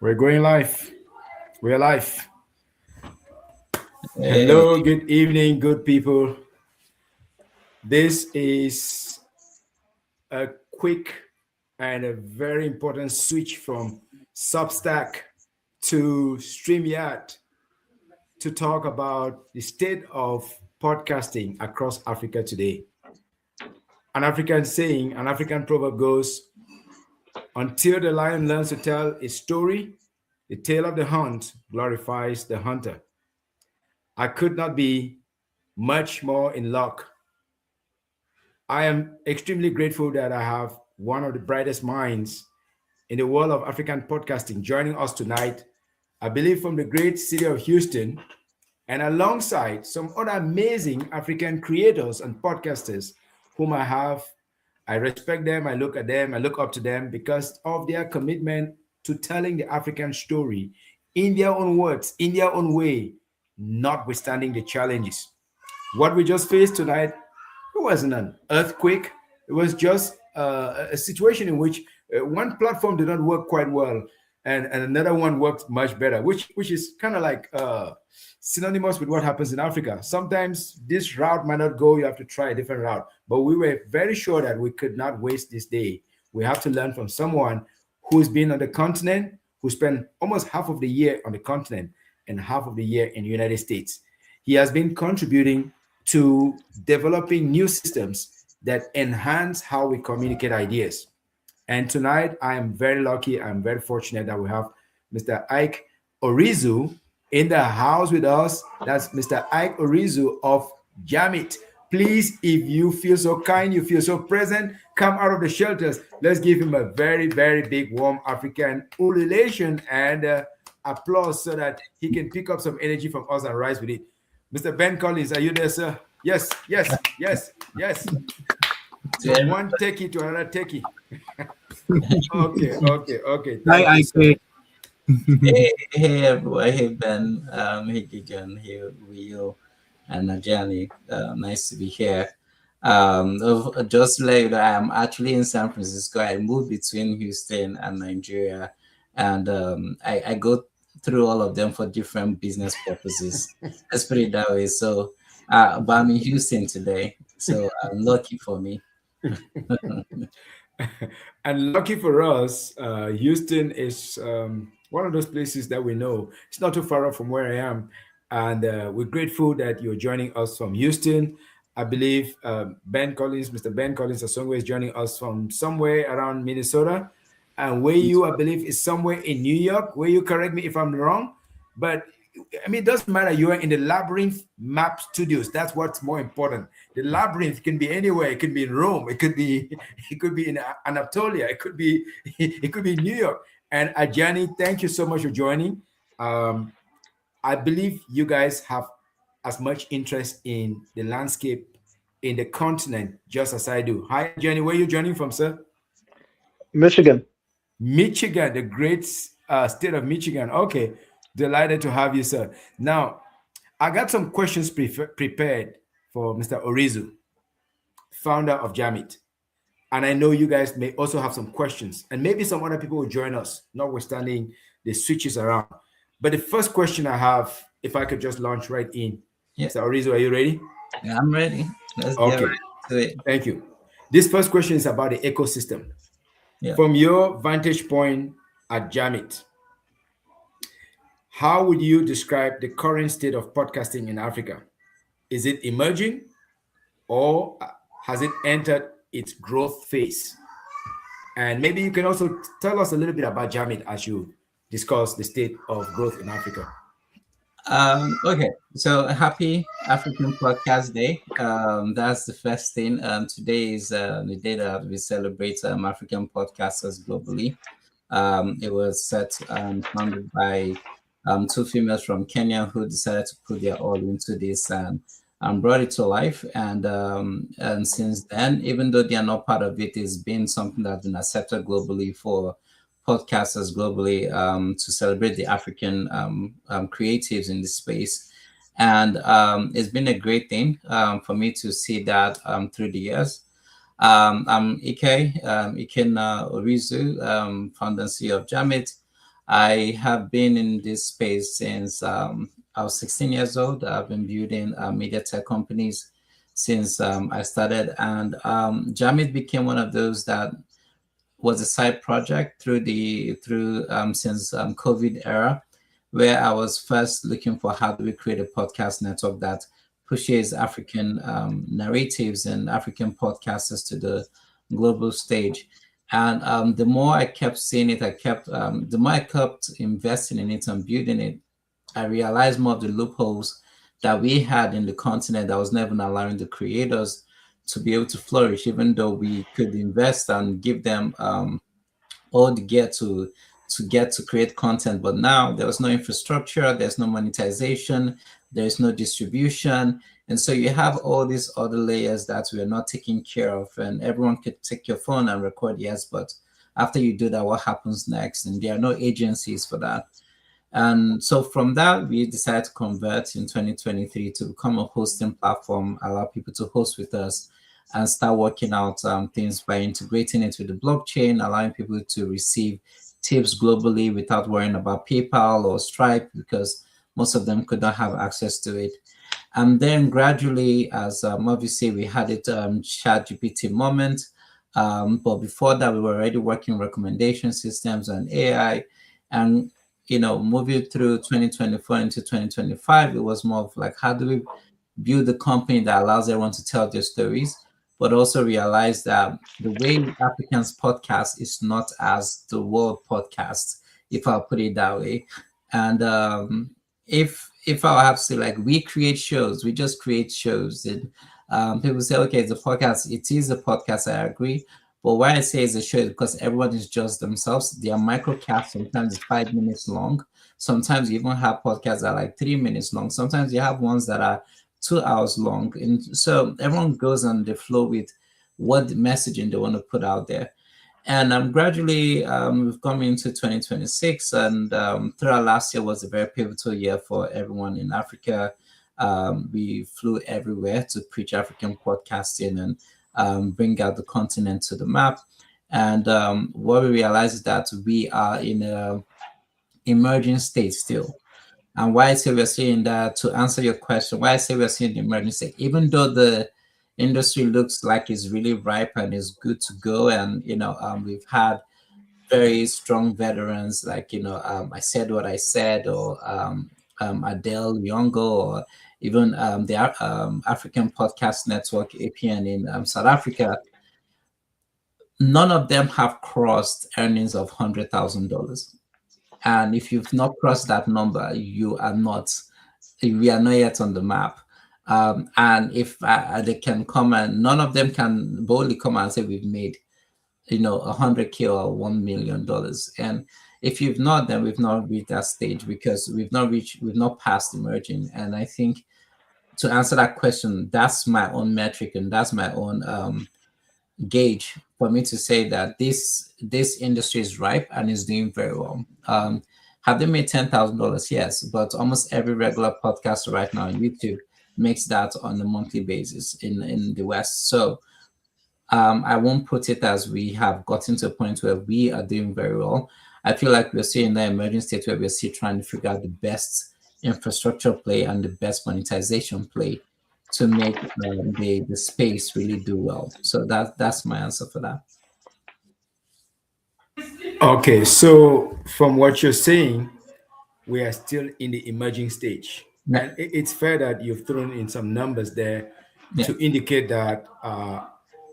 We're going live. We're live. Hey, Hello, good evening, good people. This is a quick and a very important switch from Substack to StreamYard to talk about the state of podcasting across Africa today. An African saying, an African proverb goes, until the lion learns to tell a story, the tale of the hunt glorifies the hunter. I could not be much more in luck. I am extremely grateful that I have one of the brightest minds in the world of African podcasting joining us tonight. I believe from the great city of Houston, and alongside some other amazing African creators and podcasters whom I have. I respect them, I look at them, I look up to them because of their commitment to telling the African story in their own words, in their own way, notwithstanding the challenges. What we just faced tonight, it wasn't an earthquake. It was just a situation in which one platform did not work quite well, and another one worked much better, which is kind of like synonymous with what happens in Africa. Sometimes this route might not go. You have to try a different route. But we were very sure that we could not waste this day. We have to learn from someone who's been on the continent, who spent almost half of the year on the continent and half of the year in the United States. He has been contributing to developing new systems that enhance how we communicate ideas. And tonight, I am very lucky, I'm very fortunate that we have Mr. Ike Orizu in the house with us. That's Mr. Ike Orizu of Jamit. Please, if you feel so kind, you feel so present, come out of the shelters. Let's give him a very, very big, warm African ululation and applause so that he can pick up some energy from us and rise with it. Mr. Ben Collins, are you there, sir? Yes, yes, yes, yes. From one techie to another techie. Okay. Hi, Thank you, sir. Ike. hey, everyone. Hey, Ben. Hey, Gigan. Hey, Rio and Najani. Nice to be here. Just to let you know, I'm actually in San Francisco. I moved between Houston and Nigeria, and I go through all of them for different business purposes. Let's put it that way. So, but I'm in Houston today, so lucky for me. And lucky for us, Houston is one of those places that we know. It's not too far off from where I am. And we're grateful that you're joining us from Houston. I believe Ben Collins, Mr. Ben Collins, Asongwe is joining us from somewhere around Minnesota. And where you, I believe, is somewhere in New York. Where you correct me if I'm wrong. But I mean, it doesn't matter. You are in the Labyrinth Map Studios. That's what's more important. The labyrinth can be anywhere. It could be in Rome. It could be in Anatolia. It could be in New York. And Ajani, thank you so much for joining. I believe you guys have as much interest in the landscape in the continent just as I do. Hi, Ajani. Where are you joining from, sir? Michigan. Michigan, the great state of Michigan. Okay, delighted to have you, sir. Now, I got some questions prepared for Mr. Orizu, founder of Jamit. And I know you guys may also have some questions, and maybe some other people will join us, notwithstanding the switches around. But the first question I have, if I could just launch right in, Yeah. Mr. Orizu, are you ready? Yeah, I'm ready. Let's get Okay, right to it. thank you. This first question is about the ecosystem. Yeah. From your vantage point at Jamit, how would you describe the current state of podcasting in Africa? Is it emerging or has it entered its growth phase? And maybe you can also tell us a little bit about Jamit as you discuss the state of growth in Africa. Okay, so happy African Podcast Day. That's the first thing. Today is the day that we celebrate African podcasters globally. It was set founded by two females from Kenya who decided to put their all into this and brought it to life. And since then, even though they are not part of it, it's been something that's been accepted globally for podcasters globally to celebrate the African creatives in this space. And it's been a great thing for me to see that through the years. I'm Ike Orizu, founder and CEO of Jamit. I have been in this space since I was 16 years old. I've been building media tech companies since I started, and Jamit became one of those that was a side project through since COVID era, where I was first looking for how do we create a podcast network that pushes African narratives and African podcasters to the global stage. And the more I kept seeing it, the more I kept investing in it and building it, I realized more of the loopholes that we had in the continent that was never allowing the creators to be able to flourish, even though we could invest and give them all the gear to get to create content. But now there was no infrastructure, there's no monetization, there's no distribution. And so you have all these other layers that we are not taking care of. And everyone could take your phone and record, yes, but after you do that, what happens next? And there are no agencies for that. And so from that, we decided to convert in 2023 to become a hosting platform, allow people to host with us and start working out things by integrating it with the blockchain, allowing people to receive tips globally without worrying about PayPal or Stripe because most of them could not have access to it. And then gradually, as obviously we had it chat GPT moment, but before that we were already working recommendation systems and AI. And moving through 2024 into 2025, it was more of like, how do we build a company that allows everyone to tell their stories, but also realize that the way Africans podcast is not as the world podcast, if I'll put it that way. And if I'll have to say, like, we create shows, we just create shows. And people say, okay, it's a podcast. It is a podcast, I agree. But why I say it's a show is because everyone is just themselves. They are microcasts. Sometimes it's 5 minutes long. Sometimes you even have podcasts that are like 3 minutes long. Sometimes you have ones that are 2 hours long. And so everyone goes on the flow with what the messaging they want to put out there. And gradually we've come into 2026, and throughout last year was a very pivotal year for everyone in Africa. We flew everywhere to preach African podcasting and bring out the continent to the map. And what we realized is that we are in a emerging state still. And why I say we're seeing that, to answer your question, why I say we're seeing the emerging state, even though the industry looks like it's really ripe and is good to go, and we've had very strong veterans like I Said What I Said, or Adele Yongo, or even the African Podcast Network APN in South Africa. None of them have crossed earnings of $100,000, and if you've not crossed that number, we are not yet on the map. And if they can come, and none of them can boldly come and say we've made 100K or $1 million. And if you've not, then we've not reached that stage, because we've not passed emerging. And I think, to answer that question, that's my own metric and that's my own gauge for me to say that this industry is ripe and is doing very well. Have they made $10,000? Yes, but almost every regular podcaster right now on YouTube makes that on a monthly basis in the West. So I won't put it as we have gotten to a point where we are doing very well. I feel like we're still in the emerging state where we're still trying to figure out the best infrastructure play and the best monetization play to make the space really do well. So that's my answer for that. Okay, so from what you're saying, we are still in the emerging stage. Yeah, And it's fair that you've thrown in some numbers there yeah, to indicate that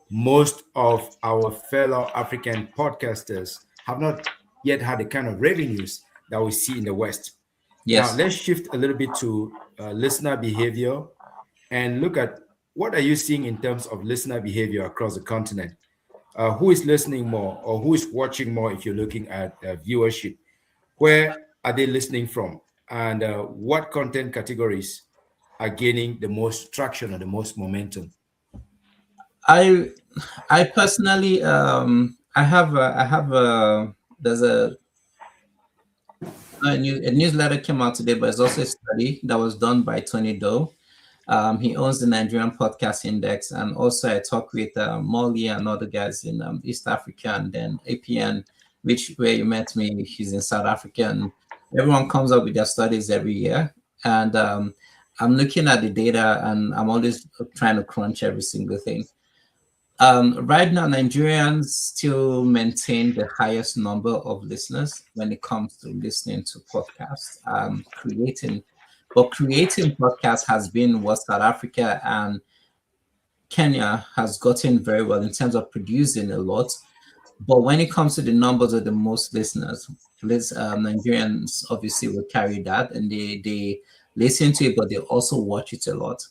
most of our fellow African podcasters have not yet had the kind of revenues that we see in the West. Now, yes. let's shift a little bit to listener behavior and look at what are you seeing in terms of listener behavior across the continent. Who is listening more, or who is watching more if you're looking at viewership? Where are they listening from? And what content categories are gaining the most traction or the most momentum? I I personally I have a there's a newsletter came out today, but it's also a study that was done by Tony Doe. He owns the Nigerian Podcast Index, and also I talk with Molly and other guys in East Africa, and then APN which where you met me. He's in South Africa, and everyone comes up with their studies every year. And I'm looking at the data, and I'm always trying to crunch every single thing. Right now, Nigerians still maintain the highest number of listeners when it comes to listening to podcasts. Creating podcasts has been what South Africa and Kenya has gotten very well in terms of producing a lot. But when it comes to the numbers of the most listeners, Nigerians obviously will carry that, and they listen to it, but they also watch it a lot.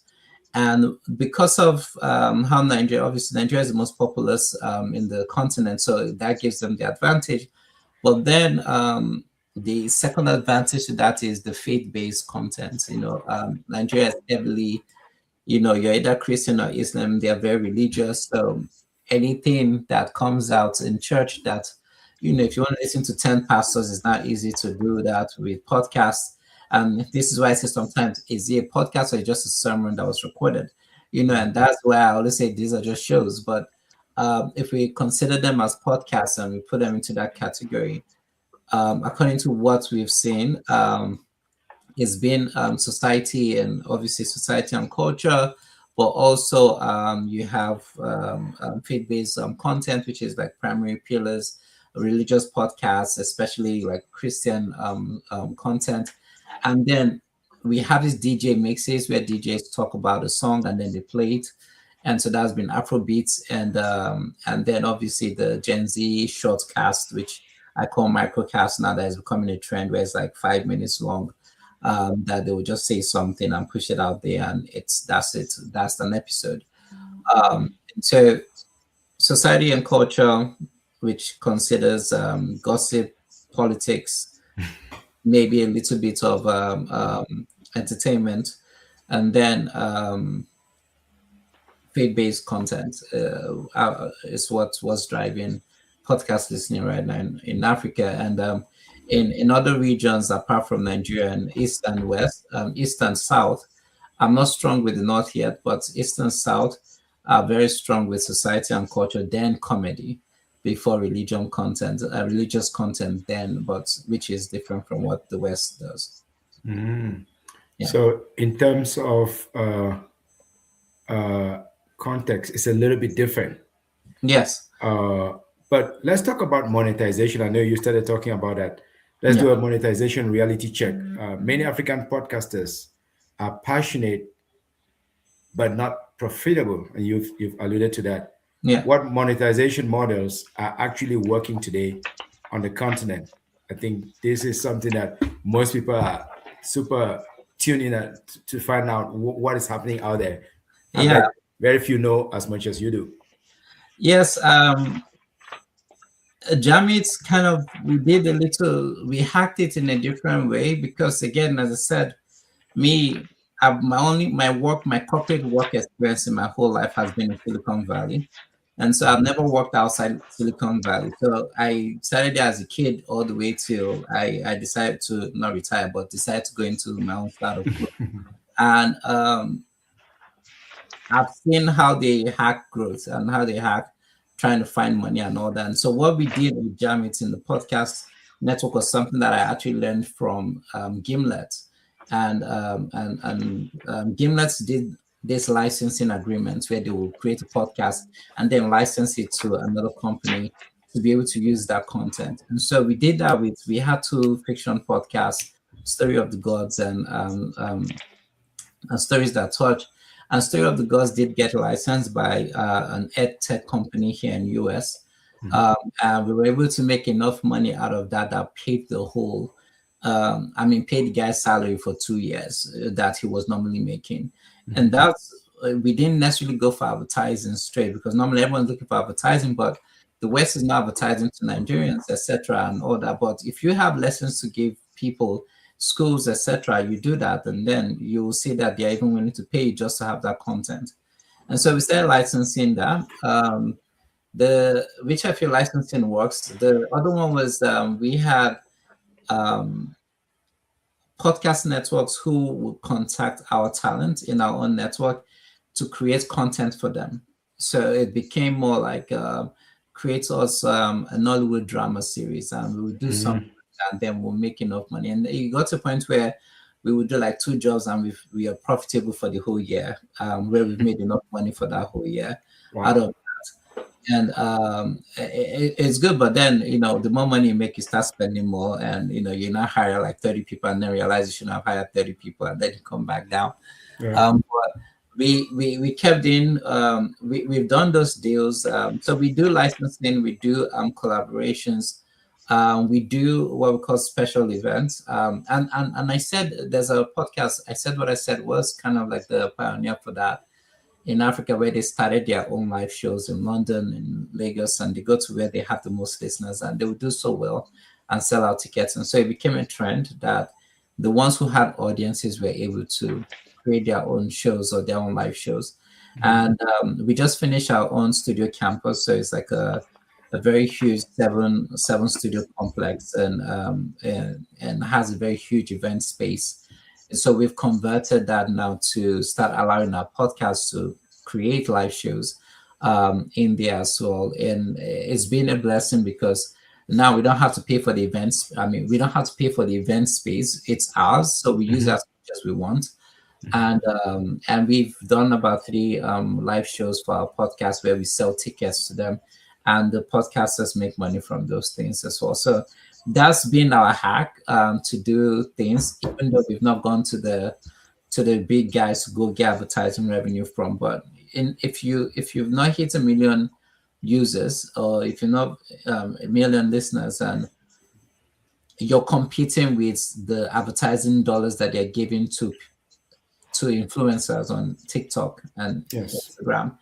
And because of how Nigeria is the most populous in the continent, so that gives them the advantage. But then the second advantage to that is the faith-based content. Nigeria is heavily, you're either Christian or Islam. They are very religious. So anything that comes out in church that, if you want to listen to 10 pastors, it's not easy to do that with podcasts. And this is why I say sometimes, is it a podcast or just a sermon that was recorded? And that's why I always say these are just shows. But if we consider them as podcasts and we put them into that category, according to what we've seen, it's been society and obviously society and culture, but also you have faith-based content, which is like primary pillars, religious podcasts, especially like Christian content. And then we have these DJ mixes where DJs talk about a song and then they play it. And so that's been Afrobeats, and then obviously the Gen Z shortcast, which I call microcast now, that is becoming a trend where it's like 5 minutes long. That they will just say something and push it out there, and that's an episode. So society and culture, which considers gossip, politics, maybe a little bit of entertainment, and then faith-based content is what's driving podcast listening right now in Africa. And in other regions apart from Nigeria, and east and west, east and south, I'm not strong with the north yet, but east and south are very strong with society and culture, then comedy, before religious content then, but which is different from what the West does. Yeah. So in terms of context, it's a little bit different. Yes. But let's talk about monetization. I know you started talking about that. Let's do a monetization reality check. Many African podcasters are passionate but not profitable, and you've alluded to that. Yeah. What monetization models are actually working today on the continent? I think this is something that most people are super tuned in to find out what is happening out there. And Yeah. very few know as much as you do. Yes. Jamit we hacked it in a different way because, again, as I said, my corporate work experience in my whole life has been in Silicon Valley. And so I've never worked outside Silicon Valley. So I started as a kid all the way till I decided to not retire, but decided to go into my own startup. And I've seen how they hack growth and how they hack trying to find money and all that. And so what we did with Jamit in the podcast network was something that I actually learned from Gimlet. And Gimlet did this licensing agreement where they will create a podcast and then license it to another company to be able to use that content. And so we did that we had 2 fiction podcasts, Story of the Gods and Stories That Touch. And Story of the Gods did get licensed by an ed tech company here in US. And we were able to make enough money out of that paid the whole, paid the guy's salary for 2 years that he was normally making. And we didn't necessarily go for advertising straight because normally everyone's looking for advertising, but the West is not advertising to Nigerians, etc., and all that. But if you have lessons to give people, schools, etc., you do that, and then you will see that they're even willing to pay just to have that content. And so we started licensing that. Which I feel licensing works. The other one was we had podcast networks who would contact our talent in our own network to create content for them. So it became more like create us a Nollywood drama series, and we would do some, Mhm. and then we'll make enough money. And it got to a point where we would do like two jobs, and we are profitable for the whole year, where we've made enough money for that whole year out Wow. of. And it's good, but then the more money you make, you start spending more, and you not hire like 30 people, and then realize you should have hired 30 people, and then you come back down. Yeah. But we kept in. We've done those deals. So we do licensing, we do collaborations, we do what we call special events. And I said there's a podcast. I said what I said was kind of like the pioneer for that in Africa, where they started their own live shows in London and Lagos, and they go to where they have the most listeners, and they would do so well and sell out tickets. And so it became a trend that the ones who had audiences were able to create their own shows or their own live shows. And we just finished our own studio campus, so it's like a very huge seven studio complex, and has a very huge event space. So we've converted that now to start allowing our podcasts to create live shows in there as well. And it's been a blessing because now we don't have to pay for the events. I mean, we don't have to pay for the event space. It's ours. So we use it as much as we want. And we've done about three live shows for our podcast where we sell tickets to them, and the podcasters make money from those things as well. So that's been our hack, to do things, even though we've not gone to the big guys to go get advertising revenue from. But if you've not hit a million users, or if you're not a million listeners, and you're competing with the advertising dollars that they're giving to influencers on TikTok and Yes. Instagram.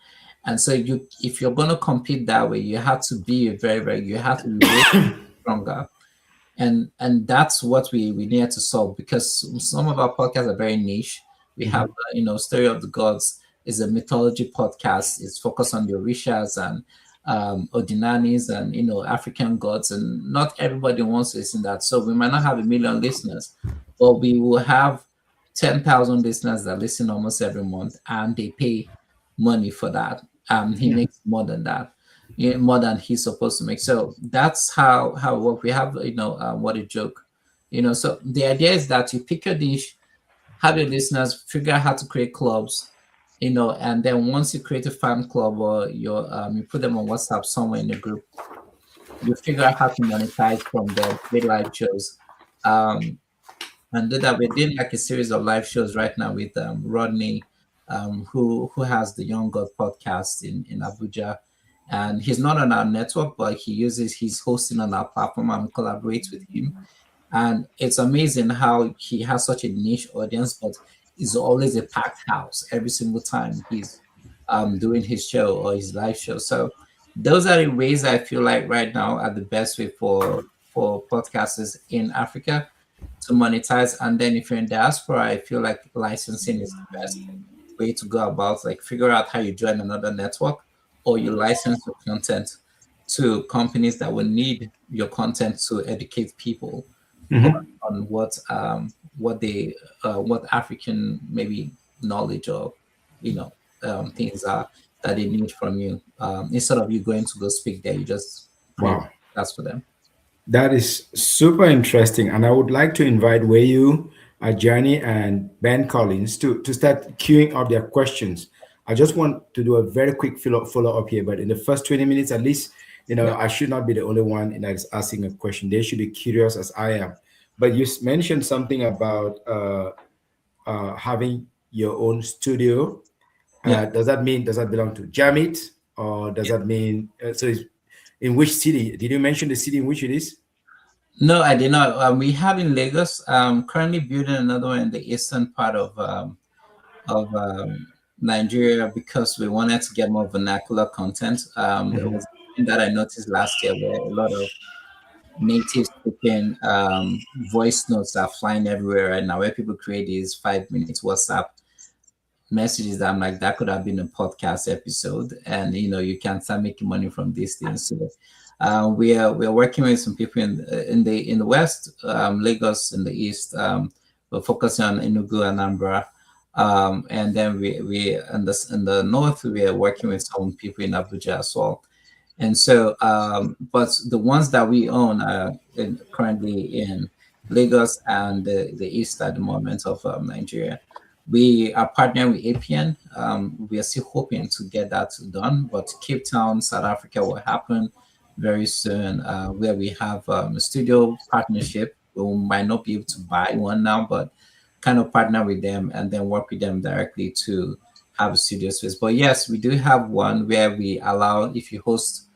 And so if you're going to compete that way, you have to be you have to be way stronger. And that's what we need to solve, because some of our podcasts are very niche. We have Story of the Gods is a mythology podcast. It's focused on the Orishas and Odinanis and African gods, and not everybody wants to listen to that. So we might not have a million listeners, but we will have 10,000 listeners that listen almost every month, and they pay money for that. He makes more than that, more than he's supposed to make. So that's how it works. We have, what a joke, So the idea is that you pick your niche, have your listeners, figure out how to create clubs, and then once you create a fan club, or you put them on WhatsApp somewhere in the group, you figure out how to monetize from there, create live shows. And do that. We're doing like a series of live shows right now with Rodney, who has the Young God podcast in Abuja. And he's not on our network, but he's hosting on our platform, and we collaborate with him. And it's amazing how he has such a niche audience, but it's always a packed house every single time he's doing his show or his live show. So those are the ways I feel like right now are the best way for podcasters in Africa to monetize. And then if you're in diaspora, I feel like licensing is the best way to go about, like figure out how you join another network, or you license your content to companies that will need your content to educate people on what African maybe knowledge or things are that they need from you. Instead of you going to go speak there, you just create Wow. that's for them. That is super interesting. And I would like to invite Wayu, Ajani, and Ben Collins to start queuing up their questions. I just want to do a very quick follow up here, but in the first 20 minutes at least, Yeah. I should not be the only one that is asking a question. They should be curious as I am. But you mentioned something about having your own studio. Yeah. Does that belong to Jamit, or does that mean in which city? Did you mention the city in which it is? No, I did not. We have in Lagos. Currently building another one in the eastern part of Nigeria, because we wanted to get more vernacular content. There was something that I noticed last year where a lot of native speaking voice notes are flying everywhere right now, where people create these 5 minutes WhatsApp messages that I'm like, that could have been a podcast episode, and you can start making money from these things. So we're working with some people in the west, Lagos in the east. We're focusing on Enugu, Anambra, and then we in the north we are working with some people in Abuja as well. And so, but the ones that we own are currently in Lagos and the east at the moment of Nigeria. We are partnering with APN. We are still hoping to get that done, but Cape Town, South Africa will happen very soon, where we have a studio partnership. We might not be able to buy one now, but kind of partner with them and then work with them directly to have a studio space. But yes, we do have one where we allow, if you host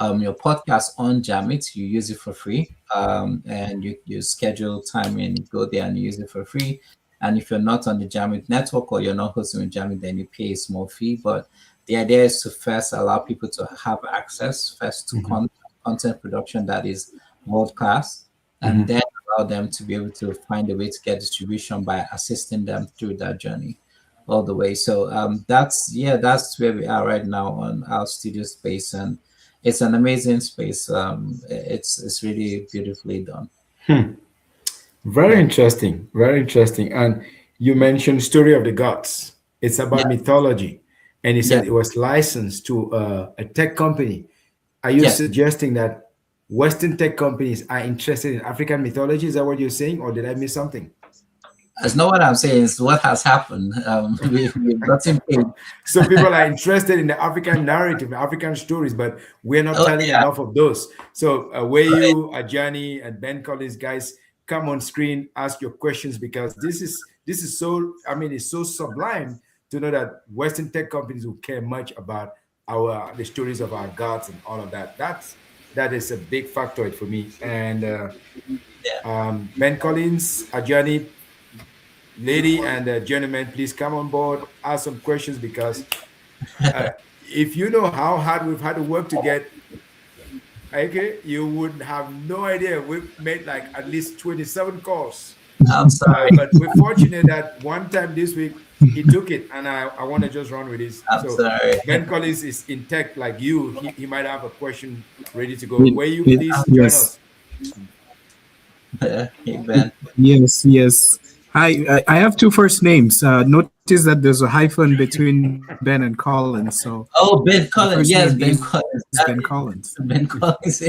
your podcast on Jamit, you use it for free. And you schedule time and you go there and you use it for free. And if you're not on the Jamit network or you're not hosting with Jamit, then you pay a small fee. But the idea is to first allow people to have access first to Mhm. content production that is world class, and Mhm. then allow them to be able to find a way to get distribution by assisting them through that journey all the way. So that's where we are right now on our studio space, and it's an amazing space. It's really beautifully done. Hmm. Very Yeah, interesting. Very interesting. And you mentioned Story of the Gods. It's about yeah, mythology. And you yeah, said it was licensed to a tech company. Are you yes. suggesting that Western tech companies are interested in African mythology? Is that what you're saying? Or did I miss something? That's not what I'm saying. It's what has happened. We've gotten paid. So people are interested in the African narrative, African stories, but we're not Oh telling yeah, enough of those. So where right. you, Ajani, and Ben Collins, guys, come on screen, ask your questions because this is so. I mean, it's so sublime to know that Western tech companies will care much about the stories of our gods and all of that. That is a big factoid for me. And Yeah. Ben Collins, Ajani, lady and gentlemen, please come on board, ask some questions because uh, if you know how hard we've had to work to get, okay, you would have no idea. We've made like at least 27 calls. I'm sorry. But we're fortunate that one time this week he took it, and I want to just run with this. I'm So sorry. Ben Collins is in tech like you. He might have a question ready to go. It, Where you it, please join yes, us. Hey Ben. yes, yes. I have two first names. Notice that there's a hyphen between Ben and Collins. So the Oh, first Ben name Collins. is Yes, Ben Ben Collins. Collins. Ben Collins. So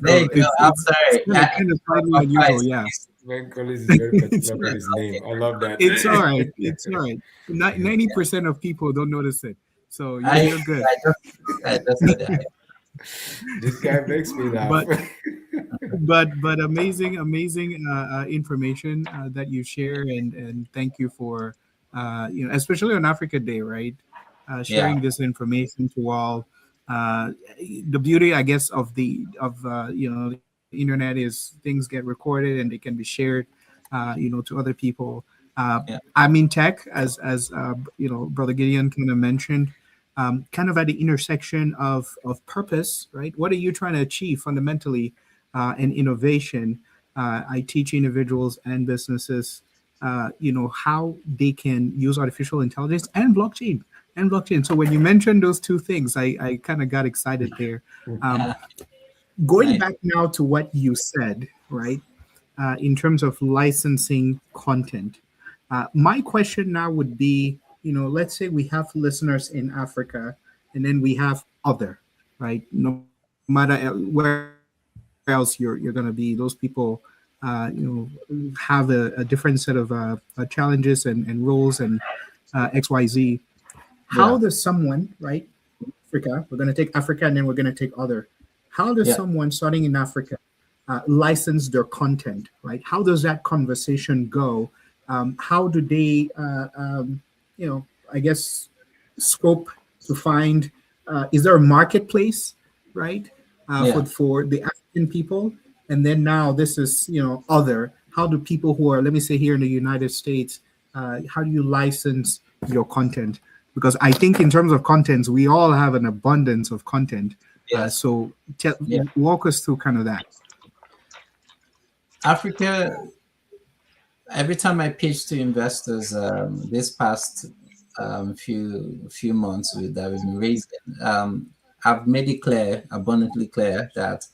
There you it's go. I'm it's sorry. kind of slightly unusual, yeah. Ben Collins is very It's particular all about right. his name. I love that. It's all right. It's all right. 90% of people don't notice it, so you're good. I just said that. This guy makes me laugh. But but amazing information that you share, and thank you for especially on Africa Day, right? Yeah, Sharing this information to all. Uh, the beauty, I guess, of the internet is things get recorded and they can be shared, to other people. yeah, I'm in tech, as Brother Gideon kind of mentioned, kind of at the intersection of purpose, right? What are you trying to achieve fundamentally, and innovation? I teach individuals and businesses, how they can use artificial intelligence and blockchain. So when you mentioned those two things, I kind of got excited there. Um, yeah. Going Nice. back now to what you said, right? In terms of licensing content. My question now would be, let's say we have listeners in Africa, and then we have other, right? No matter where else you're going to be, those people, have a different set of challenges and roles and XYZ. How does Yeah, someone, right? Africa, we're going to take Africa and then we're going to take other. How does yeah, someone starting in Africa license their content, right? How does that conversation go? How do they, I guess, scope to find? Is there a marketplace, right, yeah. for the African people? And then now this is other. How do people who are, let me say, here in the United States, how do you license your content? Because I think in terms of contents, we all have an abundance of content. Yes. So Yeah. walk us through kind of that. Africa, every time I pitch to investors, this past few months that we've been raising, I've made it clear, abundantly clear, that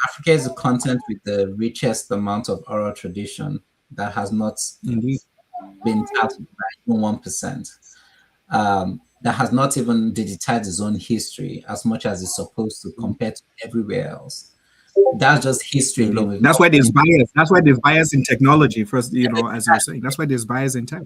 Africa is a continent with the richest amount of oral tradition that has not Indeed. been tapped by even 1%. that has not even digitized its own history as much as it's supposed to compared to everywhere else. That's just history alone. We've That's not why there's bias. That's why there's bias in technology. First, as you were saying, that's why there's bias in tech.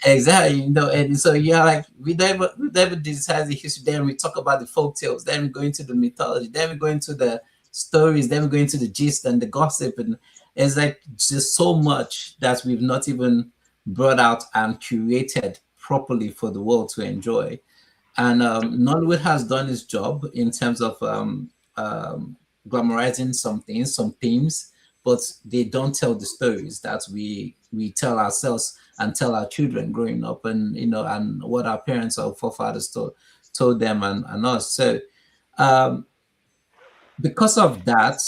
exactly, and so yeah, like we never decide the history. Then we talk about the folk tales. Then we go into the mythology. Then we go into the stories. Then we go into the gist and the gossip, and it's like just so much that we've not even brought out and curated properly for the world to enjoy. And Nollywood has done its job in terms of glamorizing some things, some themes, but they don't tell the stories that we tell ourselves and tell our children growing up, and and what our parents or forefathers told them and us. So um, because of that,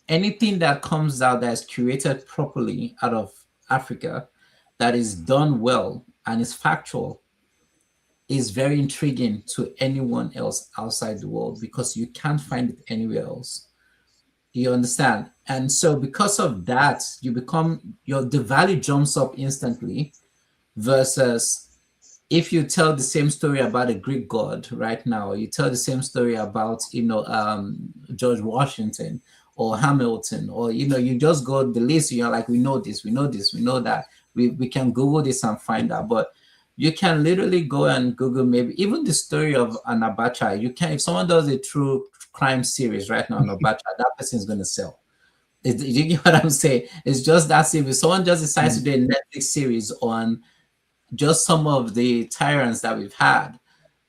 anything that comes out that is curated properly out of Africa, that is done well and is factual, is very intriguing to anyone else outside the world because you can't find it anywhere else. You understand? And so because of that, the value jumps up instantly versus if you tell the same story about a Greek god right now, you tell the same story about George Washington or Hamilton, or you just go the list. You're like, we know this, we know this, we know that. We can Google this and find out, but you can literally go and Google maybe even the story of an Abacha. You can, if someone does a true crime series right now on Abacha, that person is going to sell. You get what I'm saying? It's just that simple. If someone just decides to do a Netflix series on just some of the tyrants that we've had,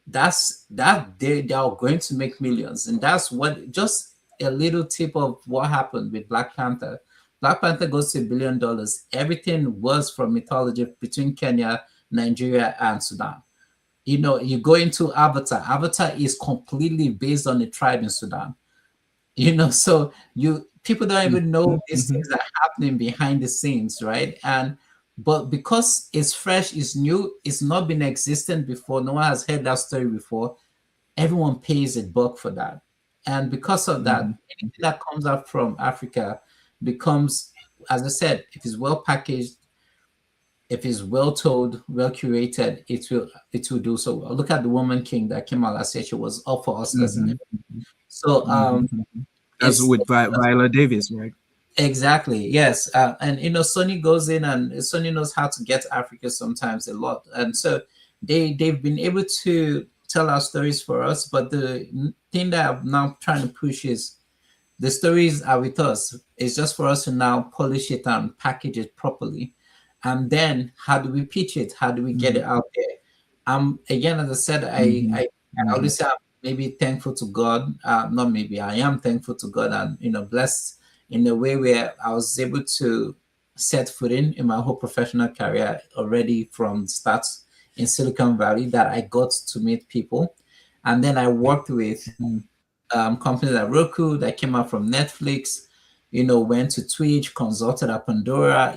they are going to make millions. And that's what, just a little tip of what happened with Black Panther. Black Panther goes to $1 billion. Everything was from mythology between Kenya, Nigeria, and Sudan. You go into Avatar is completely based on a tribe in Sudan. So people don't even know these things are happening behind the scenes, right? But because it's fresh, it's new, it's not been existent before, no one has heard that story before, everyone pays a buck for that. And because of that, anything that comes out from Africa becomes, as I said, if it's well packaged, if it's well told, well curated, it will do so well. Look at the Woman King that came out last year. She was up for Oscars and everything. So That's with Viola Davis, right? exactly, yes. And Sony goes in, and Sony knows how to get Africa sometimes a lot, and so they've been able to tell our stories for us. But the thing that I'm now trying to push is the stories are with us. It's just for us to now polish it and package it properly, and then how do we pitch it? How do we get it out there? Again, as I said, I always say I'm maybe thankful to God. Not maybe, I am thankful to God, and blessed in a way where I was able to set footing in my whole professional career already from the start in Silicon Valley, that I got to meet people. And then I worked with companies like Roku that came out from Netflix, went to Twitch, consulted at Pandora,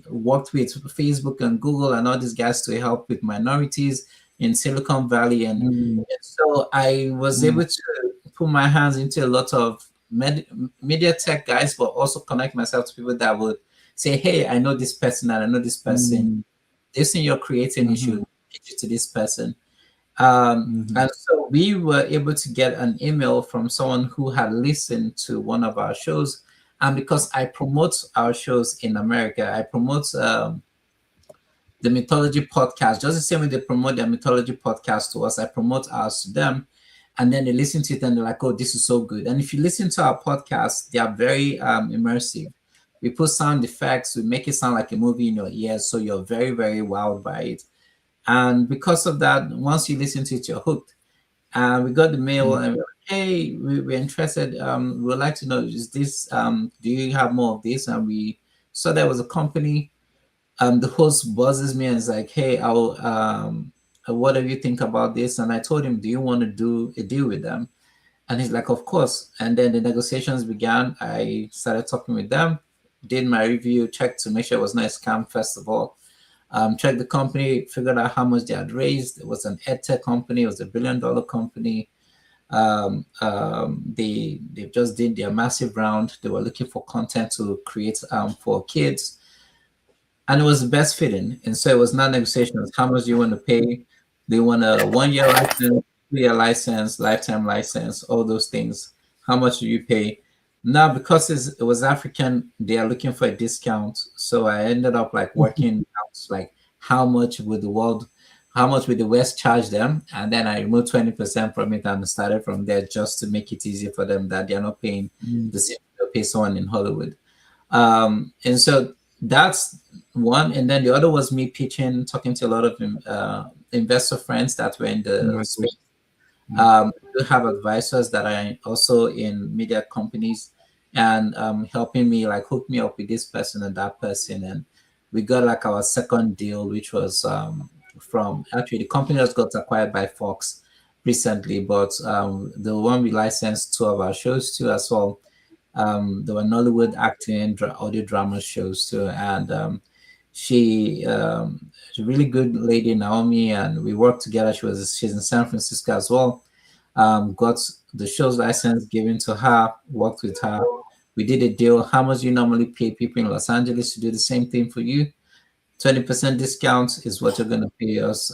worked with Facebook and Google and all these guys to help with minorities in Silicon Valley. And so I was able to put my hands into a lot of media tech guys, but also connect myself to people that would say, hey, I know this person and I know this person. This thing you're creating, you should pitch it to this person. And so we were able to get an email from someone who had listened to one of our shows. And because I promote our shows in America, I promote the mythology podcast, just the same way they promote their mythology podcast to us, I promote ours to them. And then they listen to it and they're like, oh, this is so good. And if you listen to our podcast, they are very immersive. We put sound effects, we make it sound like a movie in your ears. So you're very, very wowed by it. And because of that, once you listen to it, you're hooked. And we got the mail and we're like, hey, we're interested. We'd like to know, is this, do you have more of this? And we saw there was a company. The host buzzes me and is like, hey, what do you think about this? And I told him, do you want to do a deal with them? And he's like, of course. And then the negotiations began. I started talking with them, did my review, checked to make sure it was not a scam, first of all. Checked the company, figured out how much they had raised. It was an edtech company. It was a $1 billion company. They just did their massive round. They were looking for content to create for kids. And it was the best fitting. And so it was not negotiation. It was how much do you want to pay? They want a 1 year license, 3 year license, lifetime license, all those things. How much do you pay? Now, because it was African, they are looking for a discount. So I ended up like working out like how much would the world, how much would the West charge them? And then I removed 20% from it and started from there just to make it easy for them that they're not paying the same they'll pay someone in Hollywood. And so that's one. And then the other was me pitching, talking to a lot of investor friends that were in the space. We do have advisors that are also in media companies and helping me like hook me up with this person and that person. And we got like our second deal, which was from actually the company that got acquired by Fox recently, but the one we licensed two of our shows to as well. There were Nollywood acting, audio drama shows too, and she's a really good lady, Naomi, and we worked together. She's in San Francisco as well. Got the show's license given to her, worked with her. We did a deal. How much you normally pay people in Los Angeles to do the same thing for you? 20% discount is what you're going to pay us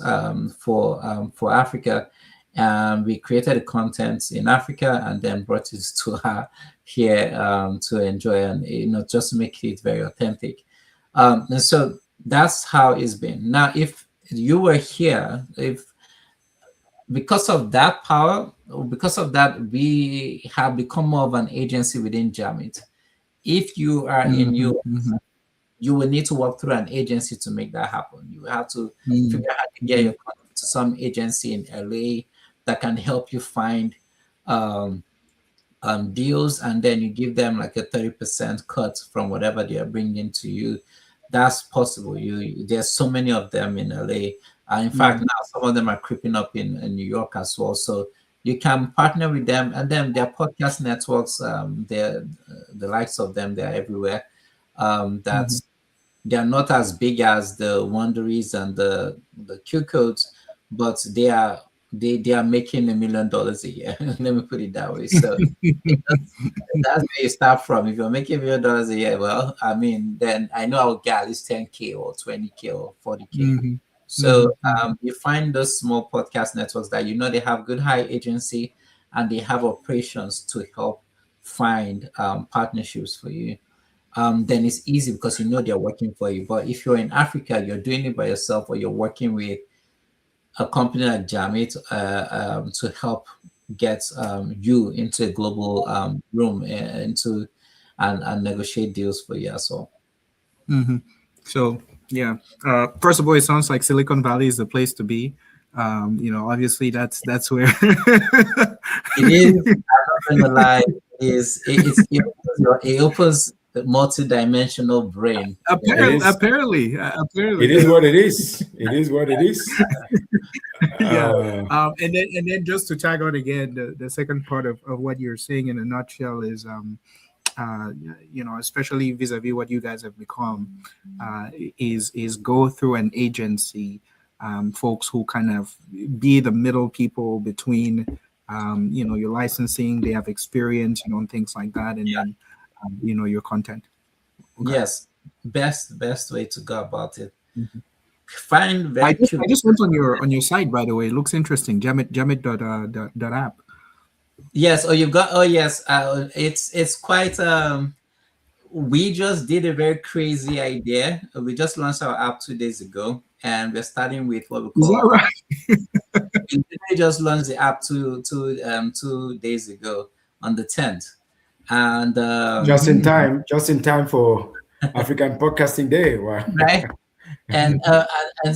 for Africa. And we created the content in Africa and then brought it to her here to enjoy and just to make it very authentic. And so that's how it's been. Now, if you were here, if because of that power, because of that, we have become more of an agency within Jamit. If you are in you will need to work through an agency to make that happen. You have to figure out how to get your contact to some agency in LA that can help you find deals, and then you give them like a 30% cut from whatever they are bringing to you. That's possible. There's so many of them in LA. In fact, now some of them are creeping up in New York as well. So you can partner with them, and then their podcast networks, they're the likes of them, they're everywhere. That's They're not as big as the Wonderies and the Q codes, but they are making $1 million a year. Let me put it that way. So that's where you start from. If you're making $1 million a year, well, I mean, then I know our gal is 10K or 20K or 40K. So you find those small podcast networks that they have good high agency and they have operations to help find partnerships for you. Then it's easy because they're working for you. But if you're in Africa, you're doing it by yourself, or you're working with a company like Jamit to help get you into a global room and negotiate deals for you as well. So yeah, first of all, it sounds like Silicon Valley is the place to be. Obviously that's where it is. I'm not going to lie. It opens the multi-dimensional brain. Apparently, it is what it is. It is what it is. Yeah. And then just to tag on again, the second part of what you're saying in a nutshell is, especially vis-a-vis what you guys have become, is go through an agency, folks who kind of be the middle people between, your licensing, they have experience, and things like that, and then your content. Okay. Yes, best way to go about it. Find I just went on your site, by the way. It looks interesting. Jamit app. Yes. You've got. Yes. It's quite. We just did a very crazy idea. We just launched our app 2 days ago, and we're starting with what we call. Is that right? We just launched the app 2 days ago on the 10th. And just in time for African Podcasting Day, right? And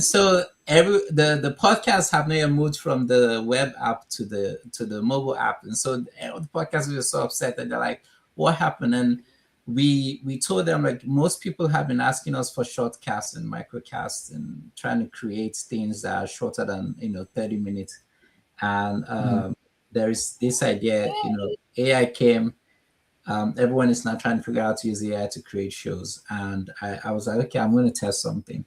so the podcasts have now moved from the web app to the mobile app, and so the podcasters were so upset that they're like, "What happened?" And we told them, like, most people have been asking us for shortcasts and microcasts and trying to create things that are shorter than 30 minutes, and there is this idea, AI came. Everyone is now trying to figure out how to use AI to create shows. And I was like, okay, I'm going to test something.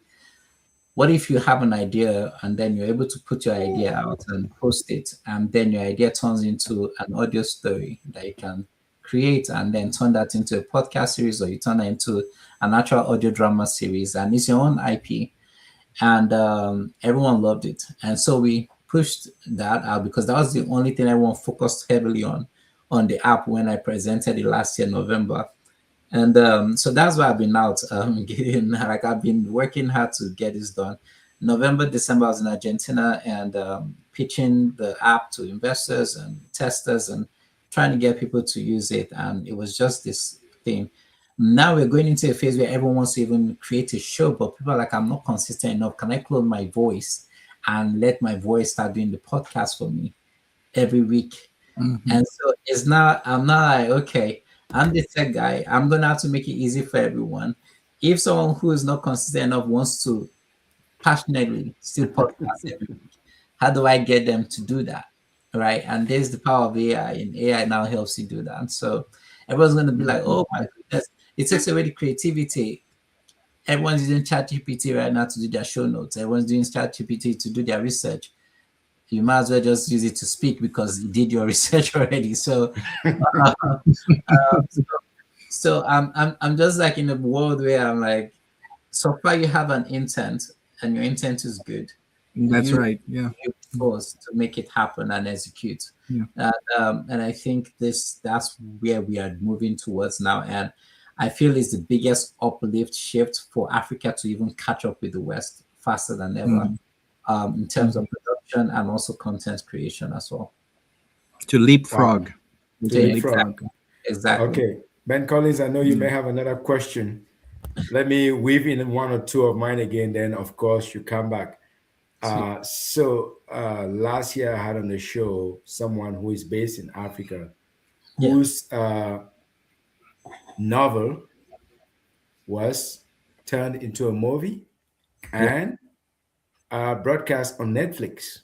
What if you have an idea and then you're able to put your idea out and post it, and then your idea turns into an audio story that you can create and then turn that into a podcast series, or you turn that into an actual audio drama series, and it's your own IP. and everyone loved it. And so we pushed that out because that was the only thing everyone focused heavily on the app when I presented it last year, November. And so that's why I've been out getting, like I've been working hard to get this done. November, December, I was in Argentina and pitching the app to investors and testers and trying to get people to use it. And it was just this thing. Now we're going into a phase where everyone wants to even create a show, but people are like, I'm not consistent enough. Can I clone my voice and let my voice start doing the podcast for me every week? Mhm. And so it's not, I'm not like, okay, I'm the tech guy. I'm going to have to make it easy for everyone. If someone who is not consistent enough wants to passionately still podcast every week, how do I get them to do that? Right. And there's the power of AI, and AI now helps you do that. And so everyone's going to be like, oh my goodness, it takes away the creativity. Everyone's using ChatGPT right now to do their show notes. Everyone's doing ChatGPT to do their research. You might as well just use it to speak because you did your research already. So, so, I'm just like in a world where I'm like, so far you have an intent and your intent is good. That's You right. Yeah. forced to make it happen and execute. Yeah. And I think that's where we are moving towards now. And I feel it's the biggest uplift shift for Africa to even catch up with the West faster than ever, in terms of production and also content creation as well. To leapfrog. To leapfrog. Exactly. Okay. Ben Collins, I know you may have another question. Let me weave in one or two of mine again, then of course you come back. Last year I had on the show someone who is based in Africa, Yeah. whose novel was turned into a movie and broadcast on Netflix.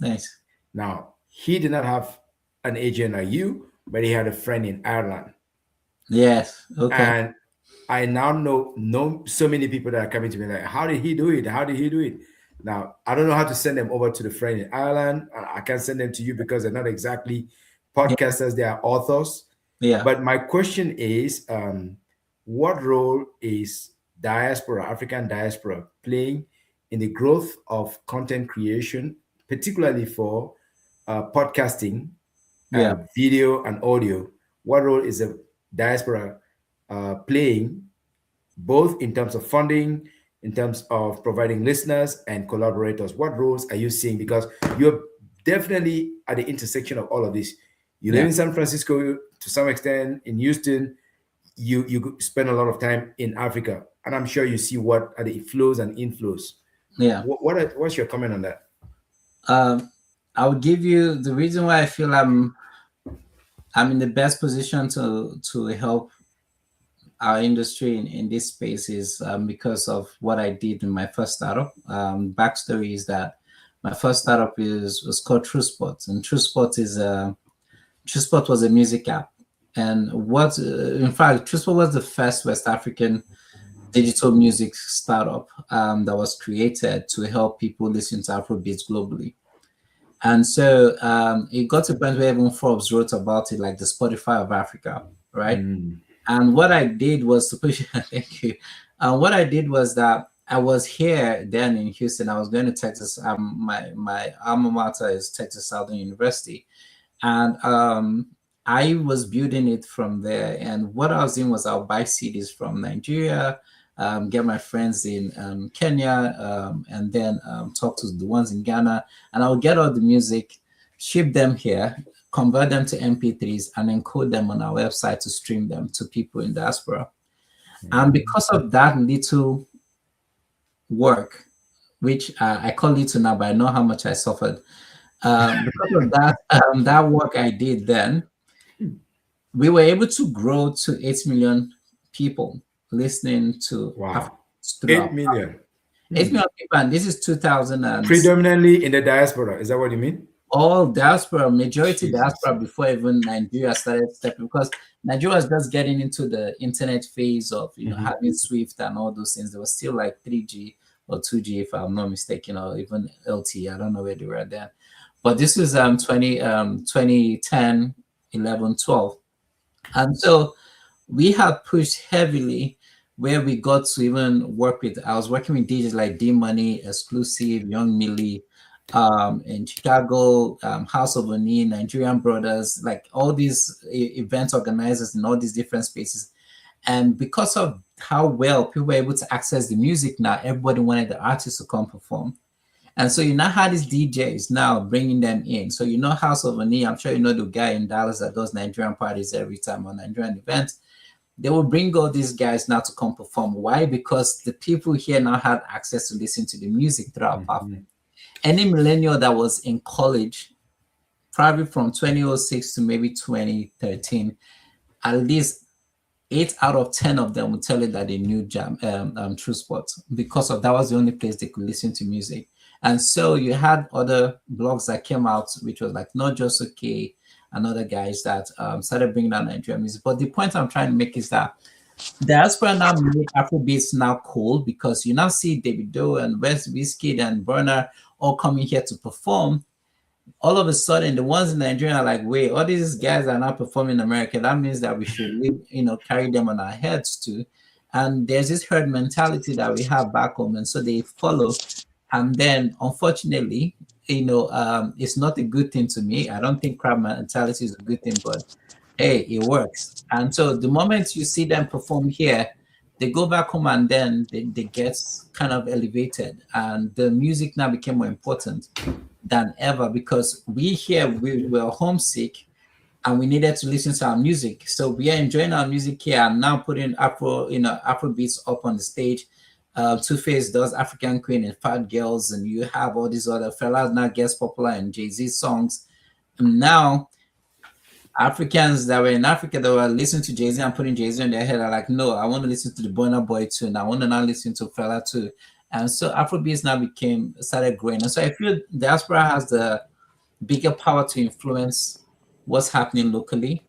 Nice. Now, he did not have an agent like you, but he had a friend in Ireland. Yes. Okay. And I now know so many people that are coming to me like, how did he do it? How did he do it? Now, I don't know how to send them over to the friend in Ireland. I can't send them to you because they're not exactly podcasters, they are authors. Yeah. But my question is, what role is diaspora, African diaspora, playing in the growth of content creation, particularly for podcasting, video and audio? What role is the diaspora playing, both in terms of funding, in terms of providing listeners and collaborators? What roles are you seeing? Because you're definitely at the intersection of all of this. You live in San Francisco to some extent, in Houston. You spend a lot of time in Africa, and I'm sure you see what are the flows and inflows. Yeah. What's your comment on that? I'll give you the reason why I feel I'm in the best position to help our industry in this space is because of what I did in my first startup. Backstory is that my first startup was called TrueSpot, and TrueSpot was a music app. And in fact, TrueSpot was the first West African digital music startup that was created to help people listen to Afrobeats globally. And so it got to a point where even Forbes wrote about it, like the Spotify of Africa, right? And what I did was to push. Thank you. What I did was that I was here then in Houston. I was going to Texas. My alma mater is Texas Southern University, and I was building it from there. And what I was doing was I'll buy CDs from Nigeria, get my friends in Kenya, and then talk to the ones in Ghana, and I'll get all the music, ship them here, convert them to MP3s, and encode them on our website to stream them to people in diaspora. And because of that little work, which I call little now, but I know how much I suffered. Because of that, that work I did then, we were able to grow to 8 million people listening to. Wow. 8 million. 8 million people, and this is 2000. Predominantly in the diaspora. Is that what you mean? All diaspora, majority diaspora before even Nigeria started stepping, because Nigeria was just getting into the internet phase of having Swift and all those things. There was still like 3G or 2G, if I'm not mistaken, or even LTE. I don't know where they were then. But this was 2010, 11, 12. And so we have pushed heavily where we got to even work with. I was working with DJs like D Money, Exclusive, Young Millie, in Chicago, House of Oni, Nigerian Brothers, like all these event organizers in all these different spaces. And because of how well people were able to access the music now, everybody wanted the artists to come perform. And so you now had these DJs now bringing them in. So you know House of Ani, I'm sure you know the guy in Dallas that does Nigerian parties every time on Nigerian events. They will bring all these guys now to come perform. Why? Because the people here now had access to listen to the music through our platform. Any millennial that was in college, probably from 2006 to maybe 2013, at least 8 out of 10 of them would tell you that they knew True Spot, because of that was the only place they could listen to music. And so you had other blogs that came out, which was like Not Just Okay, and other guys that started bringing out Nigerian music. But the point I'm trying to make is that diaspora now make Afrobeats now cool, because you now see Davido and West Wizkid and Burner all coming here to perform. All of a sudden, the ones in Nigeria are like, wait, all these guys are not performing in America. That means that we should, carry them on our heads too. And there's this herd mentality that we have back home, and so they follow. And then, unfortunately, it's not a good thing to me. I don't think crowd mentality is a good thing, but hey, it works. And so the moment you see them perform here, they go back home and then they get kind of elevated, and the music now became more important than ever, because we were homesick and we needed to listen to our music. So we are enjoying our music here and now putting Afro beats up on the stage. Two-Face does African Queen and Fat Girls, and you have all these other fellas now gets popular in Jay-Z songs. And now Africans that were in Africa that were listening to Jay-Z and putting Jay-Z in their head are like, no, I want to listen to the Burna Boy too, and I want to now listen to fella too. And so Afrobeats now started growing. And so I feel diaspora has the bigger power to influence what's happening locally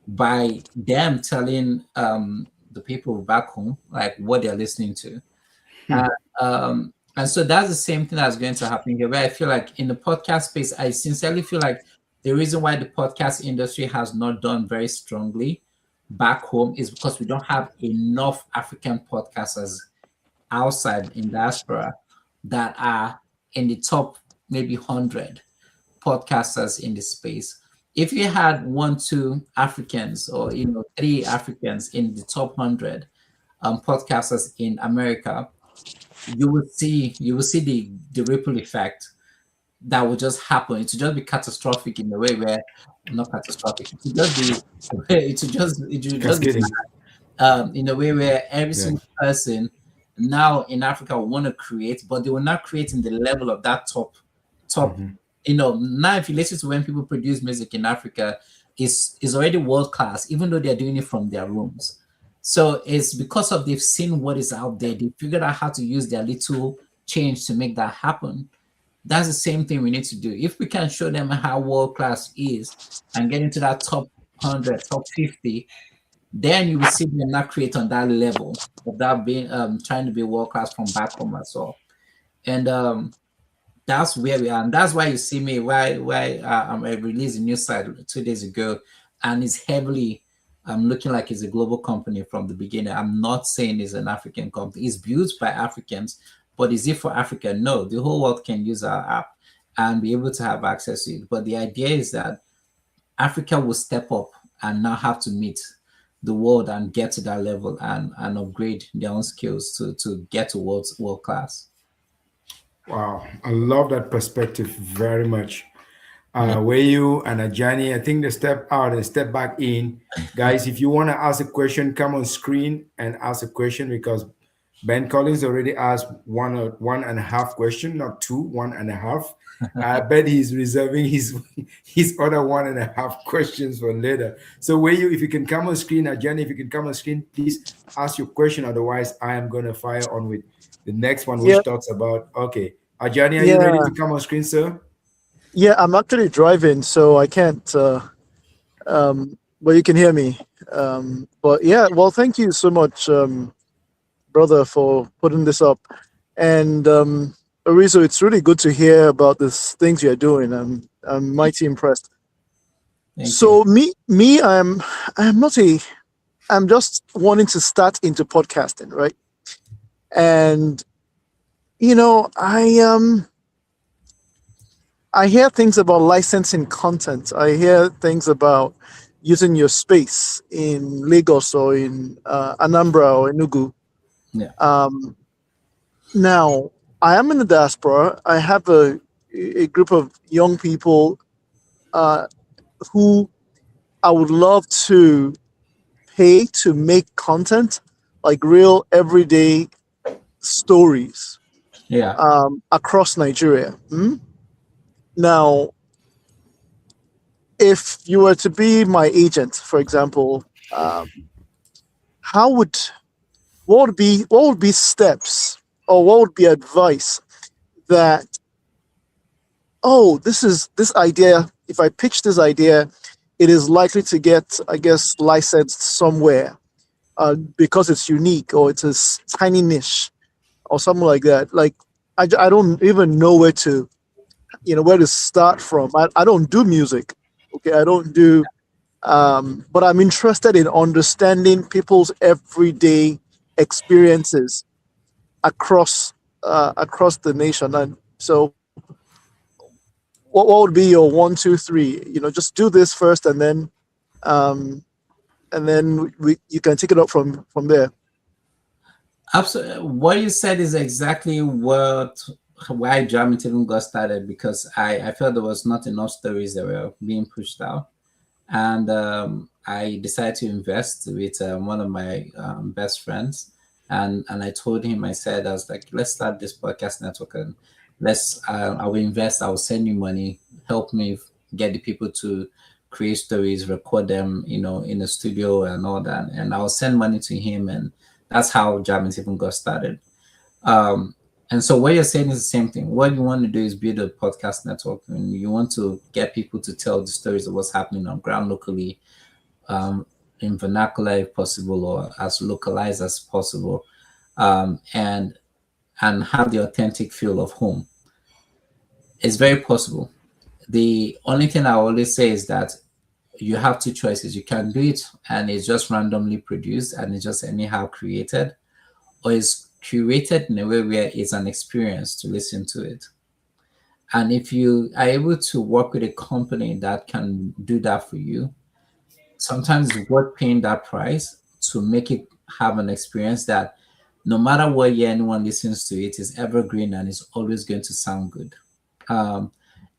by them telling the people back home like what they're listening to. And so that's the same thing that's going to happen here, where I feel like in the podcast space, I sincerely feel like the reason why the podcast industry has not done very strongly back home is because we don't have enough African podcasters outside in diaspora that are in the top maybe 100 podcasters in the space. If you had 1-2 Africans or 3 Africans in the top 100 podcasters in America, you will see the ripple effect that will just happen. It will just be catastrophic in a way where not catastrophic. It will just be in a way where every single person now in Africa will want to create, but they will not create in the level of that top. Now if you listen to when people produce music in Africa, is already world class, even though they're doing it from their rooms. So it's because of they've seen what is out there, they figured out how to use their little change to make that happen. That's the same thing we need to do. If we can show them how world class is and get into that top 100, top 50, then you will see them not create on that level of that being trying to be world class from back home as well. And that's where we are, and that's why you see me. Why I released a new site 2 days ago, and it's heavily looking like it's a global company from the beginning. I'm not saying it's an African company. It's built by Africans, but is it for Africa? No, the whole world can use our app and be able to have access to it. But the idea is that Africa will step up and now have to meet the world and get to that level and upgrade their own skills to get to world class. Wow, I love that perspective very much. Where you and Ajani, I think they step out and step back in. Guys, if you want to ask a question, come on screen and ask a question, because Ben Collins already asked one and a half question, not 2, 1.5. I bet he's reserving his other 1.5 questions for later. So where you, if you can come on screen, Ajani, if you can come on screen, please ask your question. Otherwise, I am going to fire on with the next one, which talks about, okay. Ajani, are you ready to come on screen, sir? Yeah, I'm actually driving, so I can't, but you can hear me. But yeah, well, thank you so much, brother, for putting this up. And Arizo, it's really good to hear about these things you're doing. I'm mighty impressed. Thank So you. me, I'm not a I'm just wanting to start into podcasting, right? And I hear things about licensing content. I hear things about using your space in Lagos or in Anambra or Enugu. Yeah. Um, Now, I am in the diaspora. I have a group of young people uh, who I would love to pay to make content, like real everyday stories Yeah. across Nigeria. Now, if you were to be my agent, for example, how would what would be steps or what would be advice that, oh, this idea, if I pitch this idea, it is likely to get, I guess, licensed somewhere because it's unique or it's a tiny niche or something like that. Like, I don't even know where to start from. I don't do music. Okay, I don't do, but I'm interested in understanding people's everyday experiences across the nation. And so, what would be your one, two, three? Just do this first, um, and then you can take it up from there. Absolutely. What you said is exactly why Jamit even got started, because I felt there was not enough stories that were being pushed out. And I decided to invest with one of my best friends. And I told him, I was like, let's start this podcast network, and I will invest, I will send you money, help me get the people to create stories, record them, in the studio and all that. And I'll send money to him. And that's how Jamit even got started. Um, and so what you're saying is the same thing. What you want to do is build a podcast network, and you want to get people to tell the stories of what's happening on ground locally, um, in vernacular if possible, or as localized as possible, and have the authentic feel of home. It's very possible. The only thing I always say is that you have two choices. You can do it and it's just randomly produced and it's just anyhow created, or it's curated in a way where it's an experience to listen to it. And if you are able to work with a company that can do that for you, sometimes it's worth paying that price to make it have an experience that no matter what year anyone listens to it is evergreen and is always going to sound good. Um,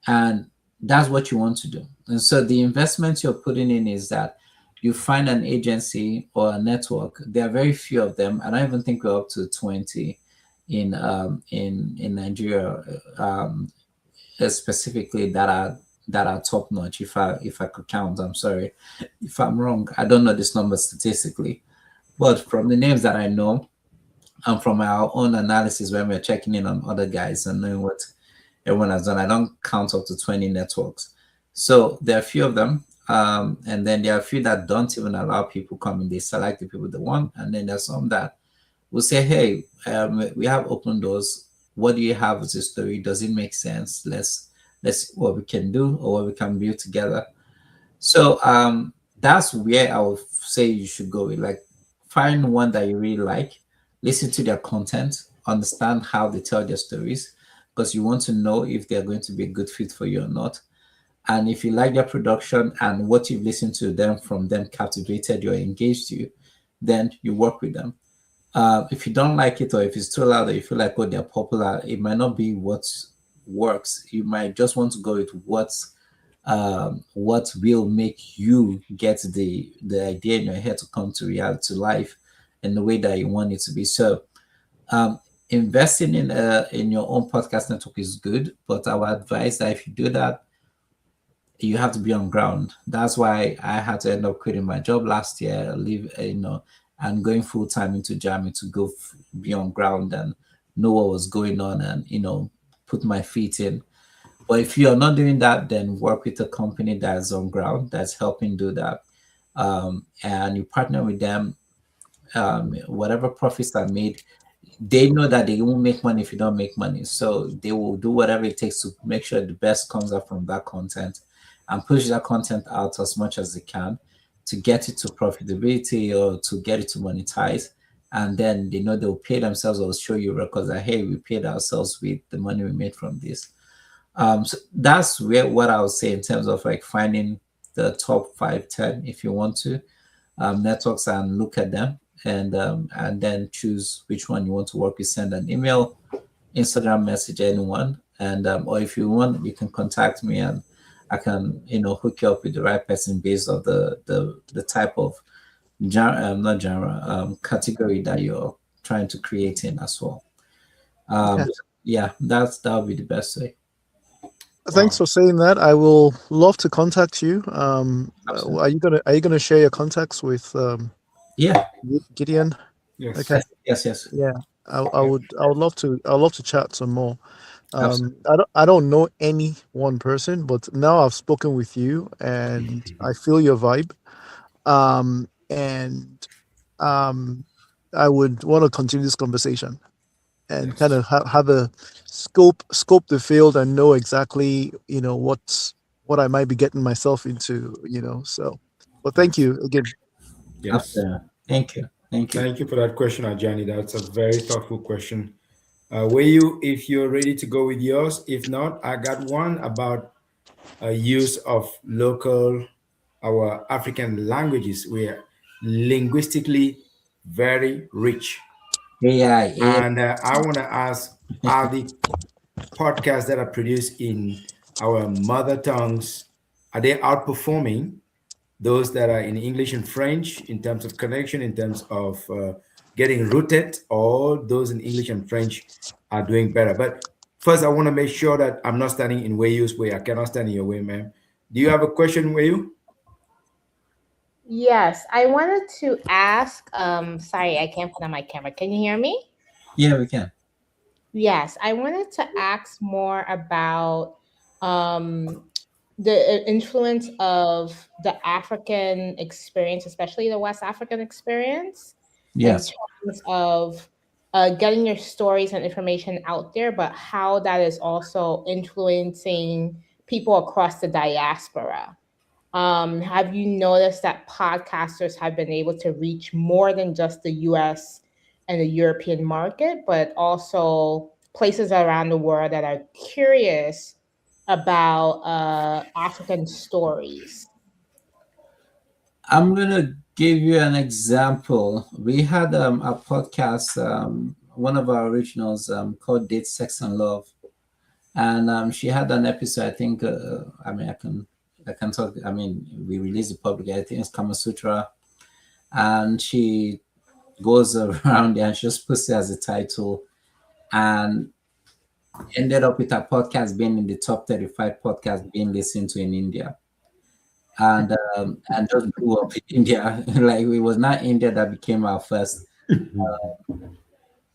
and that's what you want to do. And so the investment you're putting in is that you find an agency or a network. There are very few of them. I don't even think we're up to 20 in Nigeria, specifically that are top notch. If I could count, I'm sorry if I'm wrong. I don't know this number statistically, but from the names that I know and from our own analysis when we're checking in on other guys and knowing what everyone has done, I don't count up to 20 networks. So there are a few of them. And then there are a few that don't even allow people coming. They select the people they want. And then there's some that will say, hey, we have open doors. What do you have as a story? Does it make sense? Let's see what we can do or what we can build together. So that's where I would say you should go with. Like, find one that you really like, listen to their content, understand how they tell their stories, because you want to know if they're going to be a good fit for you or not. And if you like their production and what you've listened to them from them captivated you or engaged you, then you work with them. If you don't like it, or if it's too loud, or you feel like, oh, they're popular, it might not be what works. You might just want to go with what will make you get the idea in your head to come to reality, to life in the way that you want it to be. So um, investing in your own podcast network is good, but I would advise that if you do that, you have to be on ground. That's why I had to end up quitting my job last year, leave, and going full time into Jamit to go be on ground and know what was going on, and put my feet in. But if you are not doing that, then work with a company that's on ground, that's helping do that, and you partner with them. Whatever profits are made, they know that they won't make money if you don't make money. So they will do whatever it takes to make sure the best comes out from that content and push that content out as much as they can to get it to profitability or to get it to monetize. And then they know they'll pay themselves or show you records that, hey, we paid ourselves with the money we made from this. So that's where what I would say in terms of like finding the top 5, 10, if you want to, networks and look at them and then choose which one you want to work with. Send an email, Instagram message, anyone, and or if you want, you can contact me and I can hook you up with the right person based on the type of not genre category that you're trying to create in as well. Okay. Yeah, that would be the best way. Thanks Wow. for saying that. I will love to contact you. Absolutely. Are you gonna share your contacts with Yeah. Gideon? Yes. Okay. Yes. Yeah. I Yeah. would love to chat some more. Absolutely. I don't know any one person, but now I've spoken with you and I feel your vibe. And I would want to continue this conversation and kind Yes. of have a scope the field and know exactly what I might be getting myself into. So, but thank Yes. you again. Yes. Absolutely. Thank you. Thank you. Thank you for that question, Ajani. That's a very thoughtful question. Were you, if you're ready to go with yours? If not, I got one about use of local, our African languages. We are linguistically very rich. AI. And I want to ask, are the podcasts that are produced in our mother tongues, are they outperforming those that are in English and French in terms of connection, in terms of getting rooted, or those in English and French are doing better? But first, I want to make sure that I'm not standing in Wayu's way. I cannot stand in your way, ma'am. Do you have a question, Wayu? Yes, I wanted to ask. Sorry, I can't put on my camera. Can you hear me? Yeah, we can. Yes, I wanted to ask more about um, the influence of the African experience, especially the West African experience, in Yes. terms of getting your stories and information out there, but how that is also influencing people across the diaspora. Have you noticed that podcasters have been able to reach more than just the US and the European market, but also places around the world that are curious about African stories? I'm gonna give you an example. We had a podcast, one of our originals called Date, Sex, and Love, and she had an episode. I think. I mean, I can talk. I mean, we released it publicly. I think it's Kama Sutra, and she goes around there and she just puts it as a title, and ended up with her podcast being in the top 35 podcast being listened to in India. And just blew up in India. Like it was not India that became our first,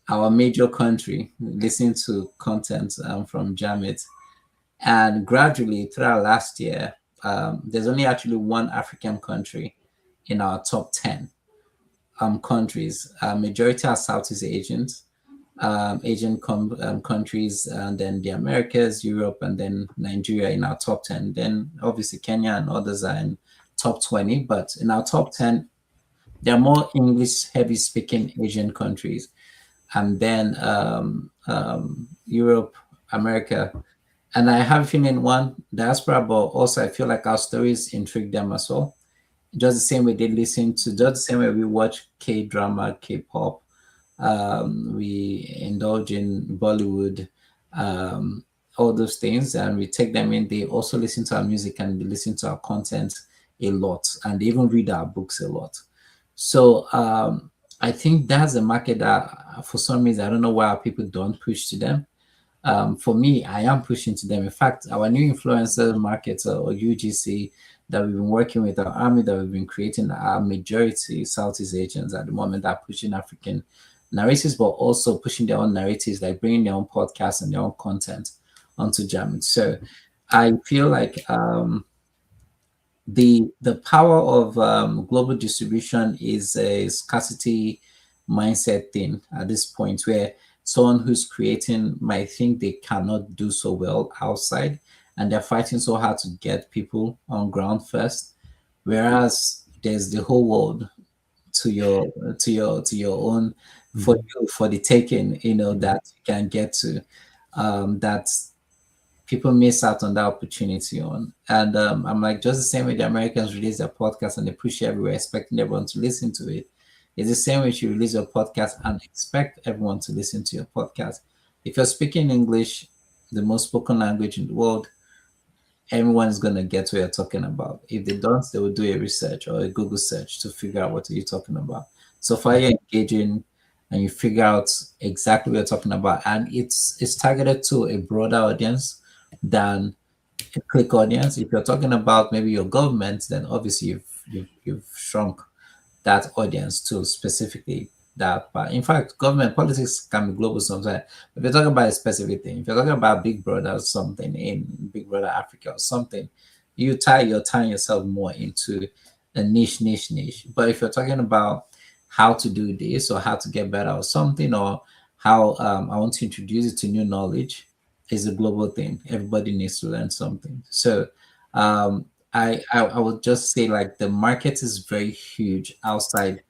our major country listening to content from Jamit. And gradually throughout last year, there's only actually one African country in our top 10 countries. Majority are Southeast Asians, countries, and then the Americas, Europe, and then Nigeria in our top 10. Then obviously Kenya and others are in top 20, but in our top 10, there are more English heavy speaking Asian countries, and then Europe, America. And I have a feeling one diaspora, but also I feel like our stories intrigue them as well. Just the same way they listen to, just the same way we watch K drama, K pop, we indulge in Bollywood, all those things, and we take them in. They also listen to our music and they listen to our content a lot, and they even read our books a lot. So I think that's a market that, for some reason, I don't know why our people don't push to them. For me, I am pushing to them. In fact, our new influencer market or UGC that we've been working with, our army that we've been creating, are majority Southeast Asians at the moment that are pushing African narratives, but also pushing their own narratives, like bringing their own podcasts and their own content onto Jamit. So I feel like the power of global distribution is a scarcity mindset thing at this point, where someone who's creating might think they cannot do so well outside, and they're fighting so hard to get people on ground first. Whereas there's the whole world to your own, for Mhm. you, for the taking, Mhm. that you can get to, that people miss out on that opportunity on. And I'm like, just the same way the Americans release their podcast and they push it everywhere, expecting everyone to listen to it. It's the same way you release your podcast and expect everyone to listen to your podcast. If you're speaking English, the most spoken language in the world, everyone's gonna get what you're talking about. If they don't, they will do a research or a Google search to figure out what are you talking about. So far you're engaging and you figure out exactly what you're talking about, and it's targeted to a broader audience than a click audience. If you're talking about maybe your government, then obviously you've shrunk that audience to specifically that part. In fact, government politics can be global sometimes. If you're talking about a specific thing, if you're talking about Big Brother or something in Big Brother Africa or something, you're tying yourself more into a niche. But if you're talking about how to do this or how to get better or something, or how I want to introduce it to new knowledge, is a global thing. Everybody needs to learn something. So I would just say like the market is very huge outside.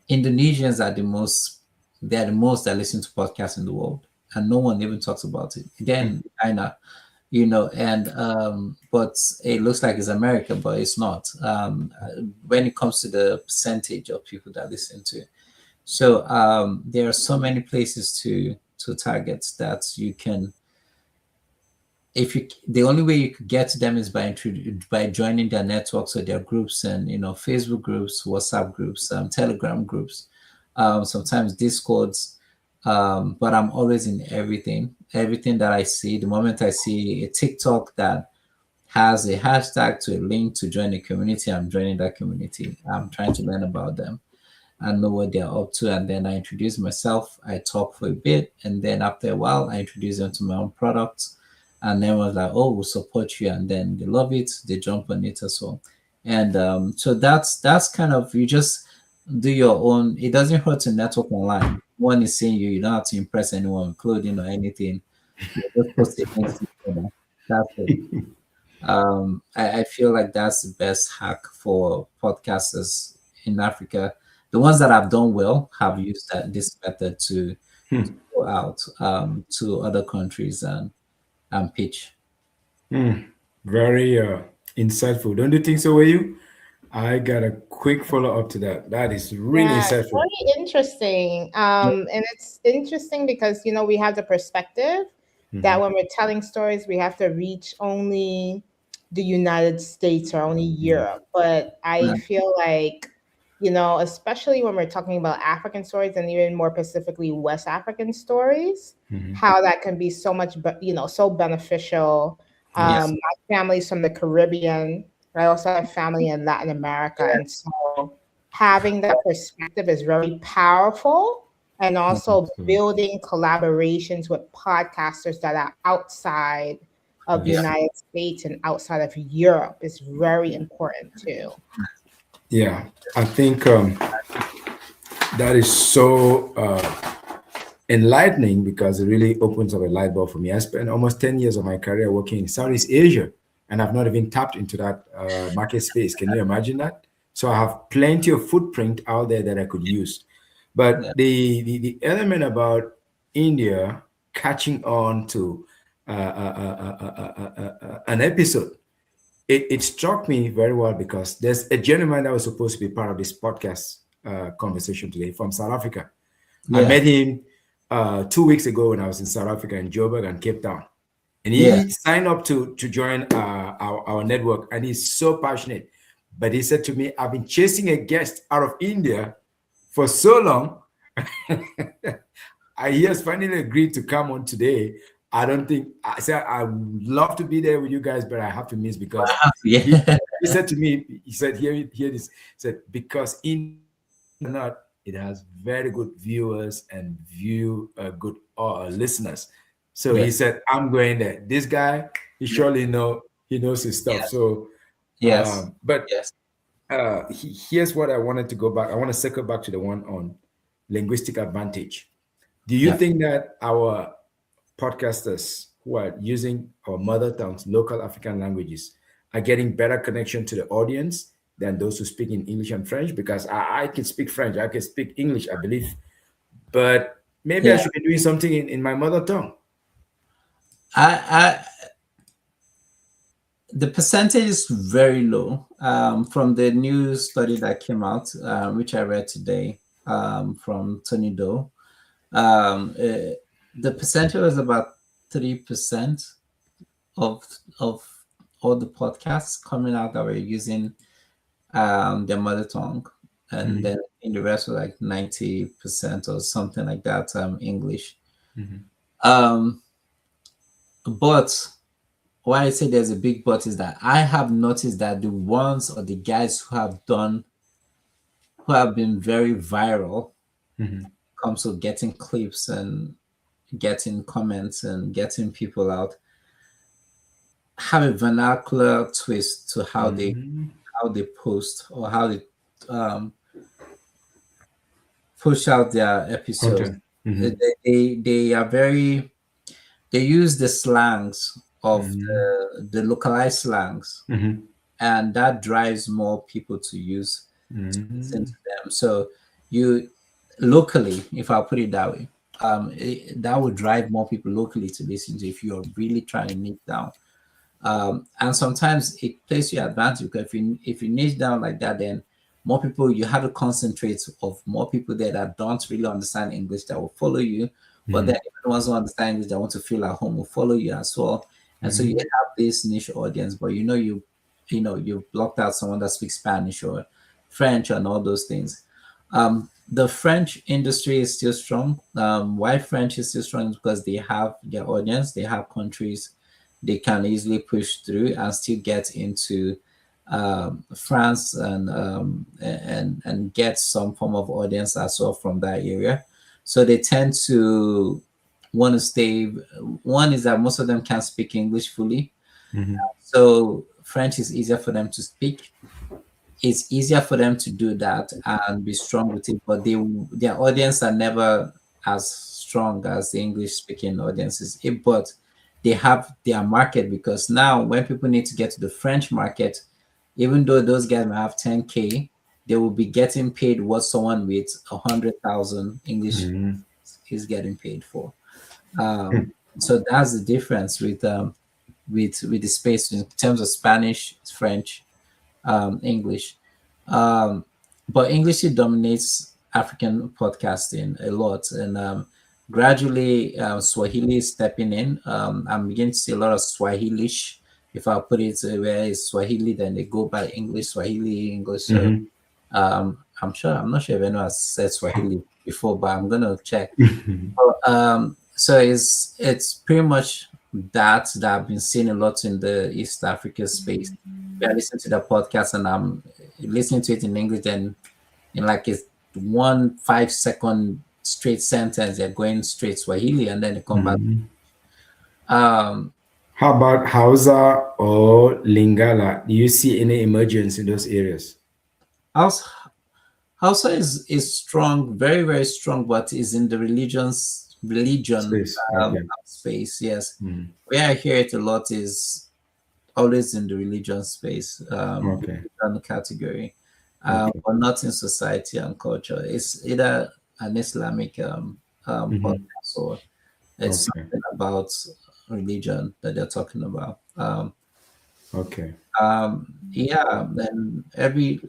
Indonesians are the most, they're the most that listen to podcasts in the world, and no one even talks about it. Then China, and but it looks like it's America, but it's not. When it comes to the percentage of people that listen to it, so there are so many places to target that you can, if you, the only way you could get to them is by joining their networks or their groups, and Facebook groups, WhatsApp groups, Telegram groups, sometimes Discords. But I'm always in everything that I see. The moment I see a TikTok that has a hashtag to a link to join a community, I'm joining that community. I'm trying to learn about them and know what they're up to. And then I introduce myself, I talk for a bit, and then after a while, I introduce them to my own products. And then was like, oh, we'll support you. And then they love it, they jump on it as well. And so that's kind of, you just do your own. It doesn't hurt to network online. One is seeing you, you don't have to impress anyone with clothing or anything. You just post it next to each other. That's it. I feel like that's the best hack for podcasters in Africa. The ones that have done well have used this method to go out to other countries and pitch. Hmm. Very insightful. Don't you think so, were you? I got a quick follow up to that. That is really Yeah, it's insightful. very interesting. And it's interesting because, we have the perspective that Mhm. when we're telling stories, we have to reach only the United States or only Yeah. Europe. But I Yeah, feel like, especially when we're talking about African stories and even more specifically West African stories, Mhm. how that can be so much, so beneficial. yeah, Yes. My family's from the Caribbean. I also have family in Latin America. And so having that perspective is very powerful, and also Absolutely. building collaborations with podcasters that are outside of the yeah, Yes. United States and outside of Europe is very important too. Yeah. I think that is so enlightening because it really opens up a light bulb for me. I spent almost 10 years of my career working in Southeast Asia, and I've not even tapped into that market space. Can you imagine that? So I have plenty of footprint out there that I could use. yeah, But the element about India catching on to an episode, it struck me very well because there's a gentleman that was supposed to be part of this podcast conversation today from South Africa. I yeah, met him 2 weeks ago when I was in South Africa in Joburg and Cape Town, and yeah. he signed up to join our network, and he's so passionate. But he said to me, "I've been chasing a guest out of India for so long. He has finally agreed to come on today. I don't think I said I would love to be there with you guys, but I have to miss because he Yeah, he said to me, he said, hear this. He said, because in not, it has very good viewers and good listeners. So he yes, said, I'm going there. This guy, he surely he knows his stuff. yes, So, yes, but yes, here's what I wanted to go back. I want to circle back to the one on linguistic advantage. Do you yeah. think that our podcasters who are using our mother tongues, local African languages, are getting better connection to the audience than those who speak in English and French, because I can speak French, I can speak English, I believe, but maybe I Yeah. should be doing something in my mother tongue. I the percentage is very low from the new study that came out, which I read today from Tony Doe. The percentage was about 3% of of all the podcasts coming out that were using their mother tongue, and then in the rest were like 90% or something like that English. Um, but why I say there's a big but is that I have noticed that the ones or the guys who have been very viral comes to getting clips and getting comments and getting people out have a vernacular twist to how they post or how they um, push out their episodes. Content. They are very, they use the slangs of the localized slangs, and that drives more people to listen to them. So you locally, if I put it that way, that would drive more people locally to listen to if you're really trying to niche down. And sometimes it plays to your advantage, because if you niche down like that, then more people, you have to concentrate of more people there that don't really understand English that will follow you, but then even the ones who understand English that want to feel at home will follow you as well. And so you have this niche audience, but you've blocked out someone that speaks Spanish or French and all those things. The French industry is still strong. Why French is still strong is because they have their audience, they have countries they can easily push through and still get into France and get some form of audience as well from that area. So they tend to want to stay. One is that most of them can't speak English fully, so French is easier for them to speak. It's easier for them to do that and be strong with it, but their audience are never as strong as the English speaking audiences. But they have their market, because now when people need to get to the French market, even though those guys might have 10K, they will be getting paid what someone with 100,000 English is getting paid for. So that's the difference with the space in terms of Spanish, French, English. But English dominates African podcasting a lot, and gradually Swahili is stepping in. I'm beginning to see a lot of Swahilish. If I put it where it's Swahili, then they go by English, Swahili, English. So I'm not sure if anyone has said Swahili before, but I'm gonna check. So it's pretty much that I've been seeing a lot in the East Africa space. I listen to the podcast and I'm listening to it in English, and in like it's 1 5-second straight sentence, they're going straight Swahili and then they come back. How about Hausa or Lingala? Do you see any emergence in those areas? Hausa is strong, very, very strong, but is in the religion Space. space. Yes. Where I hear it a lot is always in the religion space, religion category, but not in society and culture. It's either an Islamic podcast or it's something about religion that they're talking about. Yeah, and every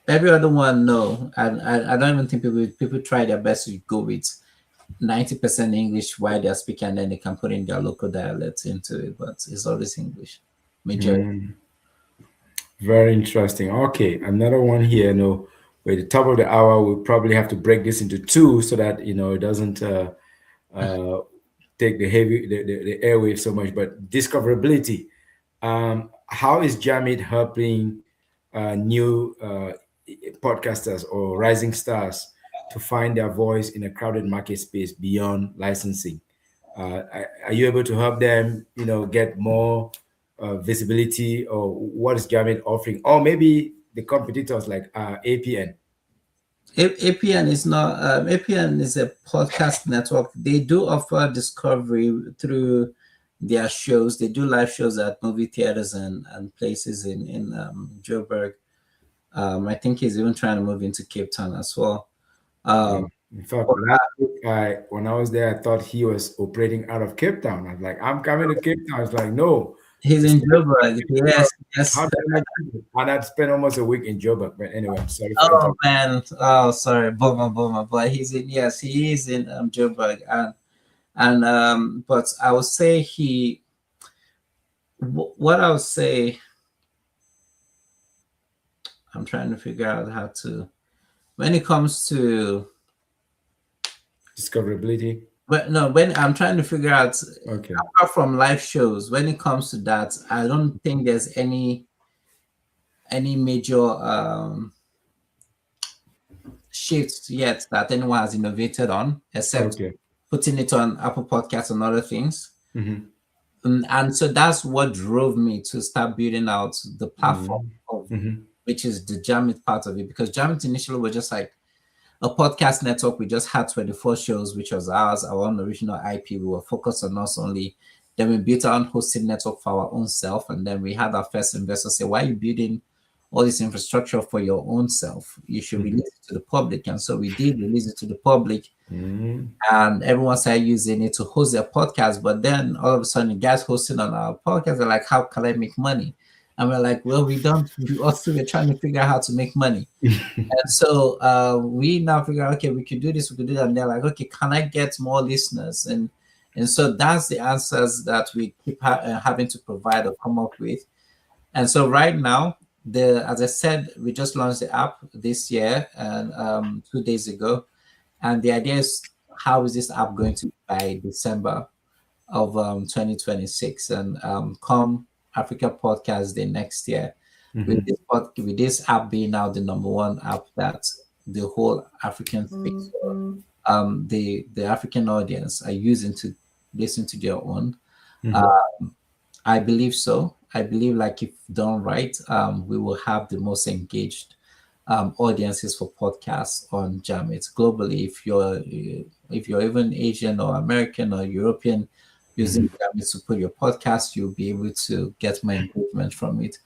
other one, no. I don't even think people try their best to go with 90% English while they're speaking, and then they can put in their local dialects into it, but it's always English. Majority. Very interesting. Okay, another one here. No, we're at the top of the hour. We'll probably have to break this into two so that it doesn't take the airwave so much. But discoverability. How is Jamit helping new podcasters or rising stars to find their voice in a crowded market space beyond licensing? Are you able to help them, get more visibility, or what is Jamit offering? Or maybe the competitors like APN. APN is not APN is a podcast network. They do offer discovery through their shows. They do live shows at movie theaters and places in Joburg. I think he's even trying to move into Cape Town as well. Yeah. In fact, last week, when I was there, I thought he was operating out of Cape Town. I was like, I'm coming to Cape Town. It's like, no. He's It's in Joburg. Yes, how yes. did I do it? And I'd spent almost a week in Joburg. But anyway, I'm sorry for Oh interrupting. man. Oh, sorry. Bummer. But he's in. Yes, he is in Joburg, and but I would say what I would say. I'm trying to figure out how to when it comes to Discoverability. but no when I'm trying to figure out Okay. apart from live shows when it comes to that I don't think there's any major shifts yet that anyone has innovated on except Okay. putting it on Apple Podcasts and other things. Mm-hmm. And so that's what drove me to start building out the platform of Mm-hmm. which is the Jamit part of it because Jamit initially was just like a podcast network. We just had 24 shows, which was ours, our own original IP. We were focused on us only. Then we built our own hosting network for our own self. And then we had our first investor say, why are you building all this infrastructure for your own self? You should release it to the public. And so we did release it to the public. Mm-hmm. And everyone started using it to host their podcast. But then all of a sudden, the guys hosting on our podcast are like, how can I make money? And we're like, well, we don't. We also we're trying to figure out how to make money. And so we now figure out, okay, we could do this, we could do that. And they're like, okay, can I get more listeners? And so that's the answers that we keep having to provide or come up with. And so right now, as I said, we just launched the app this year and 2 days ago. And the idea is, how is this app going to be by December of 2026? And come Africa Podcast Day next year, with this app being now the number one app that the whole African the African audience are using to listen to their own. I believe so. I believe like if done right, we will have the most engaged audiences for podcasts on Jamit globally. If you're even Asian or American or European using Jamit to put your podcast, you'll be able to get more engagement from it.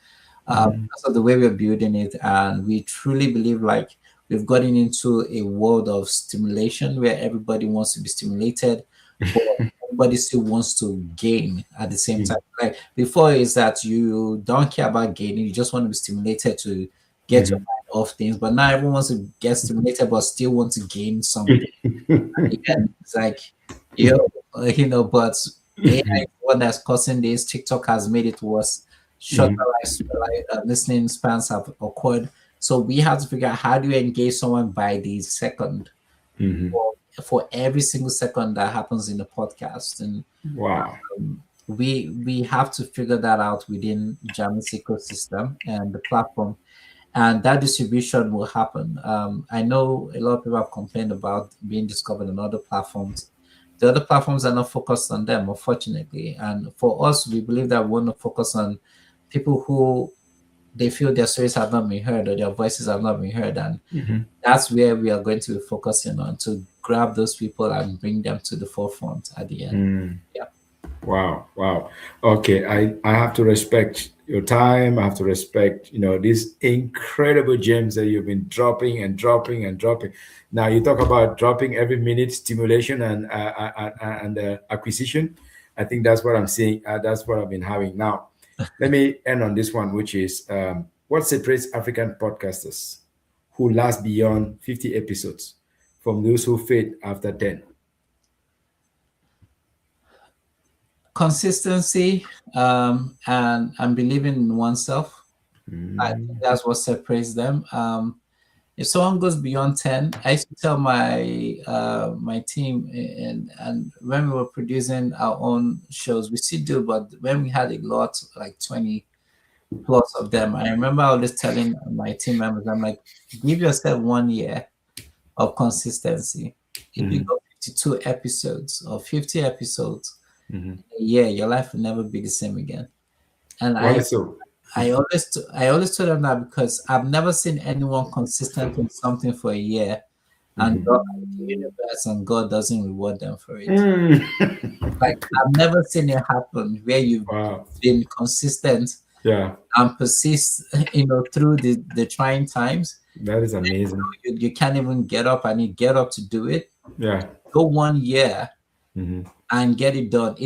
So the way we're building it, and we truly believe like we've gotten into a world of stimulation where everybody wants to be stimulated, but everybody still wants to gain at the same time. Like before is that you don't care about gaining, you just want to be stimulated to get your mind off things. But now everyone wants to get stimulated but still want to gain something. Again, it's like but AI is one that's causing this. TikTok has made it worse. Shorter listening spans have occurred. So we have to figure out how do you engage someone by the second for every single second that happens in the podcast. And Wow. We have to figure that out within Jamit's ecosystem and the platform. And that distribution will happen. I know a lot of people have complained about being discovered on other platforms. The other platforms are not focused on them, unfortunately. And for us, we believe that we want to focus on people who they feel their stories have not been heard or their voices have not been heard. And that's where we are going to be focusing on, to grab those people and bring them to the forefront at the end. Yeah. Wow. Okay, I have to respect your time. I have to respect, these incredible gems that you've been dropping and dropping and dropping. Now you talk about dropping every minute, stimulation and acquisition. I think that's what I'm seeing. That's what I've been having. Now, let me end on this one, which is what separates African podcasters who last beyond 50 episodes from those who fade after 10. Consistency and believing in oneself. I think that's what separates them. If someone goes beyond 10, I used to tell my my team, and when we were producing our own shows, we still do, but when we had a lot, like 20 plus of them, I remember always telling my team members, I'm like, give yourself 1 year of consistency. If you go 52 episodes or 50 episodes, yeah, your life will never be the same again. And Why so? I always told them that because I've never seen anyone consistent with something for a year and the universe and God doesn't reward them for it. Like I've never seen it happen where you've been consistent. Yeah. and persist, through the trying times. That is amazing. You can't even get up, and you get up to do it. Yeah. Go 1 year Mhm. and get it done.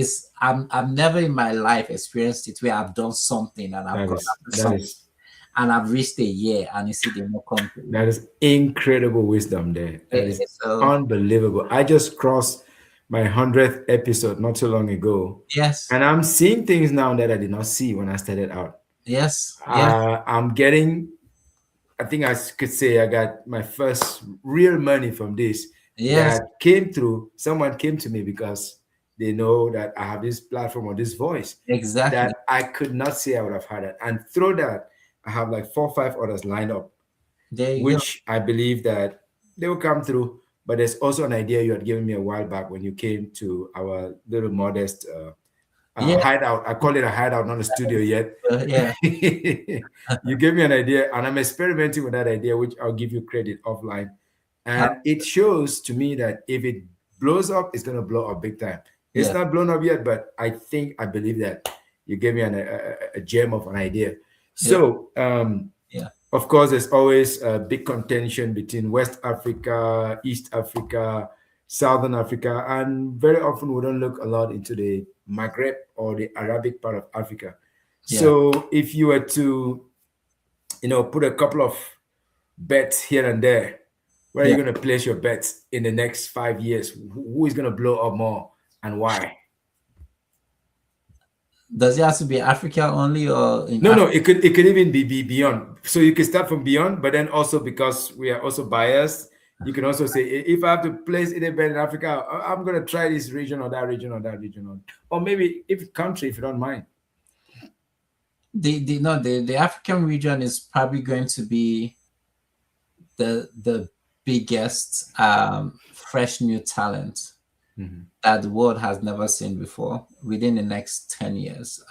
I've never in my life experienced it where I've done something and I've That got is after that something is and I've reached a year and you see the more come through. that is incredible wisdom there. That is So unbelievable. I just crossed my 100th episode not too long ago, yes, and I'm seeing things now that I did not see when I started out. yes, I'm getting, I think I could say I got my first real money from this yes, that came through. Someone came to me because they know that I have this platform or this voice exactly. that I could not say I would have had it. And through that, I have like 4 or 5 others lined up, There you go. which I believe that they will come through. But there's also an idea you had given me a while back when you came to our little modest Yeah, hideout. I call it a hideout, not a studio yet. yeah, You gave me an idea, and I'm experimenting with that idea, which I'll give you credit offline. uh, And it shows to me that if it blows up, it's going to blow up big time. It's yeah, not blown up yet, but I believe that you gave me a gem of an idea. yeah, So, yeah, of course, there's always a big contention between West Africa, East Africa, Southern Africa, and very often we don't look a lot into the Maghreb or the Arabic part of Africa. yeah. So if you were to, put a couple of bets here and there, where are you Yeah. going to place your bets in the next 5 years? Who is going to blow up more and why? Does it have to be Africa only or in No, no, Africa? it could even be beyond. So you can start from beyond, but then also because we are also biased, you can also say if I have to place it a bet in Africa, I'm gonna try this region or that region or that region, or maybe if country, if you don't mind. The African region is probably going to be the biggest fresh new talent that the world has never seen before within the next 10 years,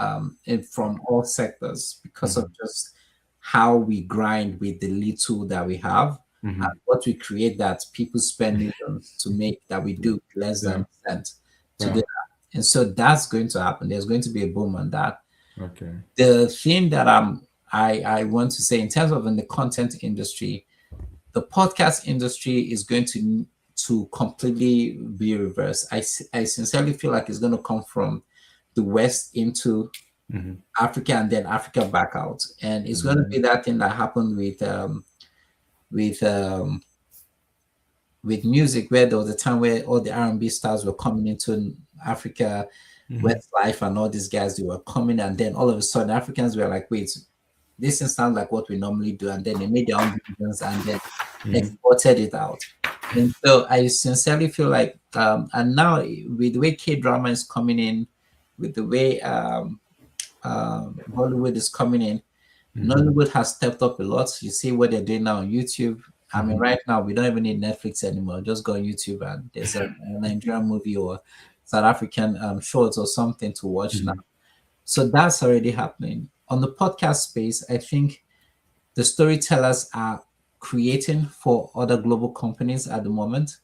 from all sectors, because of just how we grind with the little that we have and what we create that people spend millions to make that we do less than a cent to do that. And so that's going to happen. There's going to be a boom on that. Okay. The thing that I want to say in terms of in the content industry, the podcast industry is going to completely be reversed. I sincerely feel like it's going to come from the West into Africa and then Africa back out. And it's going to be that thing that happened with music, where there was a time where all the R&B stars were coming into Africa, Westlife and all these guys, they were coming, and then all of a sudden Africans were like, wait, this sounds like what we normally do, and then they made their own decisions and then exported it out. And so I sincerely feel like, and now with the way K-drama is coming in, with the way Bollywood is coming in, Nollywood has stepped up a lot. You see what they're doing now on YouTube. I mean, right now we don't even need Netflix anymore. Just go on YouTube and there's a Nigerian movie or South African shorts or something to watch now. So that's already happening. On the podcast space, I think the storytellers are creating for other global companies at the moment.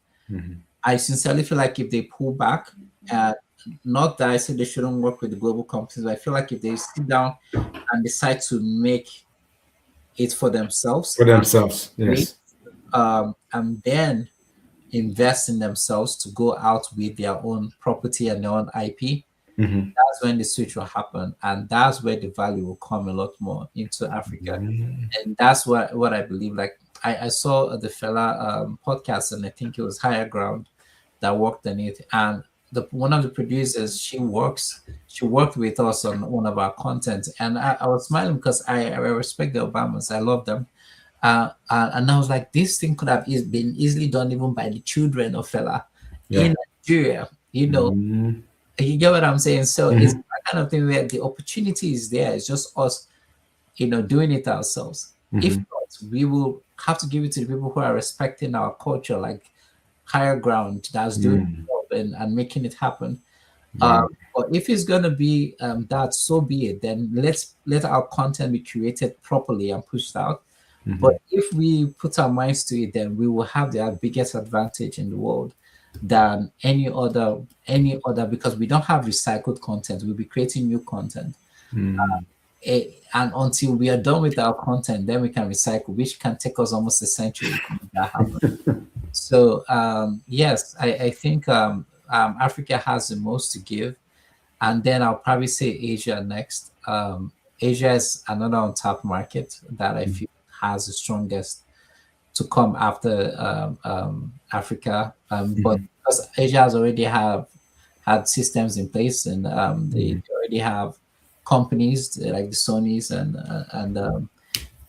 I sincerely feel like if they pull back, not that I say they shouldn't work with the global companies, but I feel like if they sit down and decide to make it for themselves, Yes. And then invest in themselves to go out with their own property and their own IP, that's when the switch will happen, and that's where the value will come a lot more into Africa. And that's what I believe. Like I saw the fella podcast, and I think it was Higher Ground that worked on it, and one of the producers, she worked with us on one of our content, and I was smiling because I respect the Obamas, I love them. And I was like, this thing could have been easily done even by the children of fella in Nigeria, you get what I'm saying? So it's that kind of thing where the opportunity is there. It's just us, doing it ourselves. If not, we will have to give it to the people who are respecting our culture, like Higher Ground, that's doing the job and making it happen. But if it's going to be that, so be it. Then let our content be created properly and pushed out. But if we put our minds to it, then we will have the biggest advantage in the world than any other, because we don't have recycled content. We'll be creating new content. and until we are done with our content, then we can recycle, which can take us almost a century to make that happen. So yes, I think Africa has the most to give, and then I'll probably say Asia next. Asia is another untapped market that I feel has the strongest to come after Africa. But because Asia has already have had systems in place, and they already have companies like the Sonys and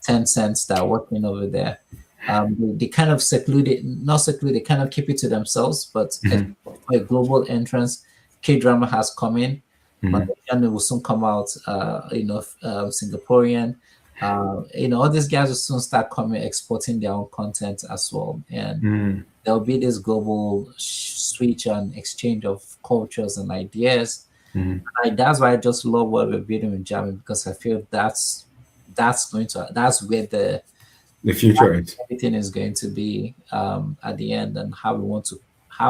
Tencents that are working over there. They kind of secluded, not secluded, they kind of keep it to themselves. But for a global entrance, K drama has come in. Malaysian will soon come out. Singaporean. All these guys will soon start coming, exporting their own content as well, and there'll be this global switch and exchange of cultures and ideas. That's why I just love what we're building with Jamit, because I feel that's where The future is. everything is going to be at the end, and how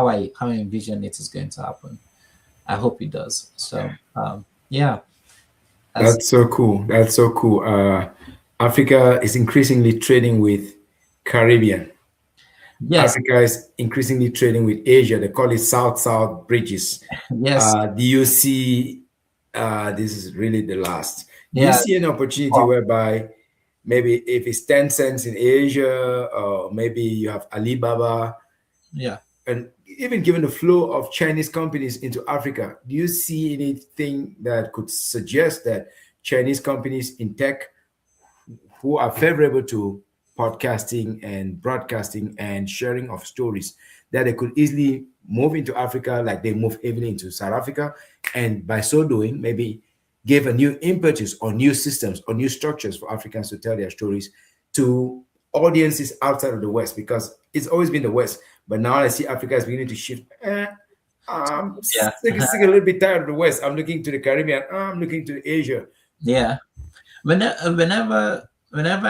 I envision it is going to happen. I hope it does. So yeah, That's so cool. That's so cool. Africa is increasingly trading with Caribbean. yes, Africa is increasingly trading with Asia. They call it South-South bridges. yes, Do you see? This is really the last. Do you yeah, see an opportunity whereby maybe if it's 10 cents in Asia, or maybe you have Alibaba, yeah. and even given the flow of Chinese companies into Africa, do you see anything that could suggest that Chinese companies in tech who are favorable to podcasting and broadcasting and sharing of stories, that they could easily move into Africa like they move heavily into South Africa, and by so doing, maybe give a new impetus or new systems or new structures for Africans to tell their stories to audiences outside of the West, because it's always been the West. But now I see Africa is beginning to shift. I'm Yeah. sick a little bit tired of the West. I'm looking to the Caribbean. I'm looking to Asia. Yeah. Whenever whenever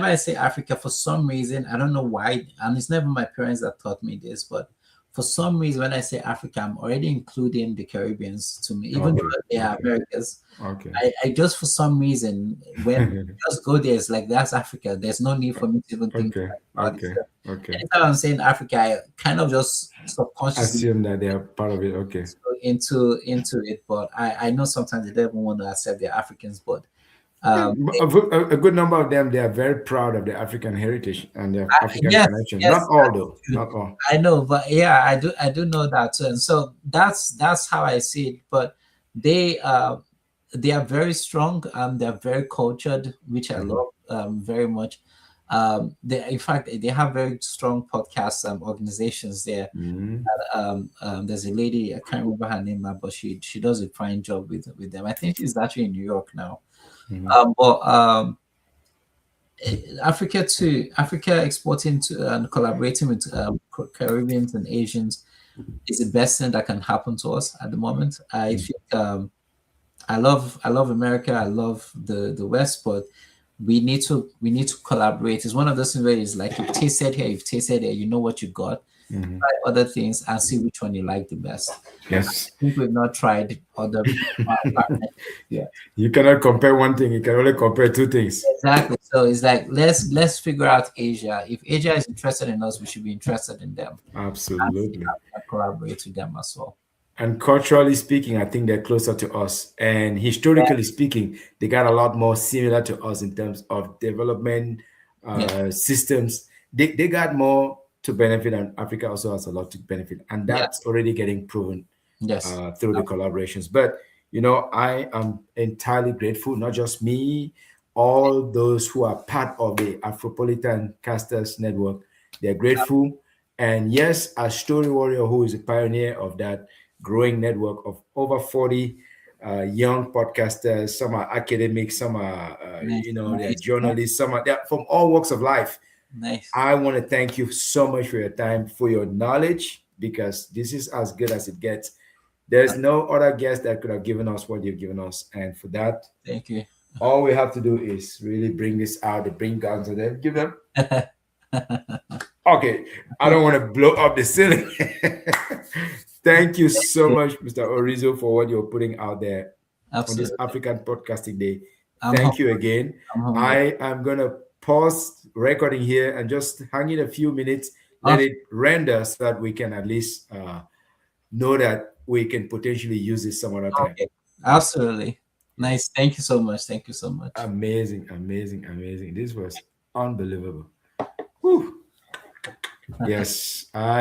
I say Africa, for some reason, I don't know why, and it's never my parents that taught me this, but for some reason, when I say Africa, I'm already including the Caribbeans to me, even Okay, though they are okay. Americas. Okay. I just, for some reason, when I just go there, it's like, that's Africa. There's no need for me to even think Okay. about it. Okay. So Okay. anytime I'm saying Africa, I kind of just subconsciously Assume that they are part of it. Okay. go into it, but I know sometimes they don't even want to accept they're Africans, but Yeah, um, but a good number of them, they are very proud of their African heritage and their African yes, connection. Not yes, all, though. Not all. I know, but yeah, I do know that too. And so that's how I see it. But they they are very strong. They're very cultured, which I love very much. They, in fact, they have very strong podcast organizations there. Mhm. There's a lady, I can't remember her name now, but she does a fine job with them. I think she's actually in New York now. But Africa exporting to and collaborating with Caribbeans and Asians is the best thing that can happen to us at the moment. I think I love America. I love the West, but we need to collaborate. It's one of those things where it's like, you've tasted here, you've tasted there, you know what you got. Try other things and see which one you like the best. Yes. I think we've not tried other partners yet. You cannot compare one thing. You can only compare two things. Exactly. So it's like, let's figure out Asia. If Asia is interested in us, we should be interested in them and see Absolutely. how we can collaborate with them as well. And culturally speaking, I think they're closer to us. And historically speaking, they got a lot more similar to us in terms of development Yeah. systems. They got more to benefit, and Africa also has a lot to benefit. And Yeah. that's already getting proven Yes. through the collaborations. But, I am entirely grateful, not just me, all those who are part of the Afropolitan Casters Network. They're grateful. And yes, as Story Warrior, who is a pioneer of that growing network of over 40 young podcasters. Some are academics, some are, Nice. they're Nice. journalists, they're from all walks of life. Nice. I want to thank you so much for your time, for your knowledge, because this is as good as it gets. There's no other guest that could have given us what you've given us. And for that, Thank you. all we have to do is really bring this out, the bring guns, and then give them. Okay, I don't want to blow up the ceiling. Thank you so much, Mr. Orizo, for what you're putting out there. on this Absolutely. African Podcasting Day. I'm Thank you humbled. again. I'm humbled. I am going to pause recording here and just hang in a few minutes, let Okay. it render so that we can at least know that we can potentially use this some other time. Okay. Absolutely. Nice. Thank you so much. Thank you so much. Amazing, amazing, amazing. This was unbelievable. Whew. Yes, I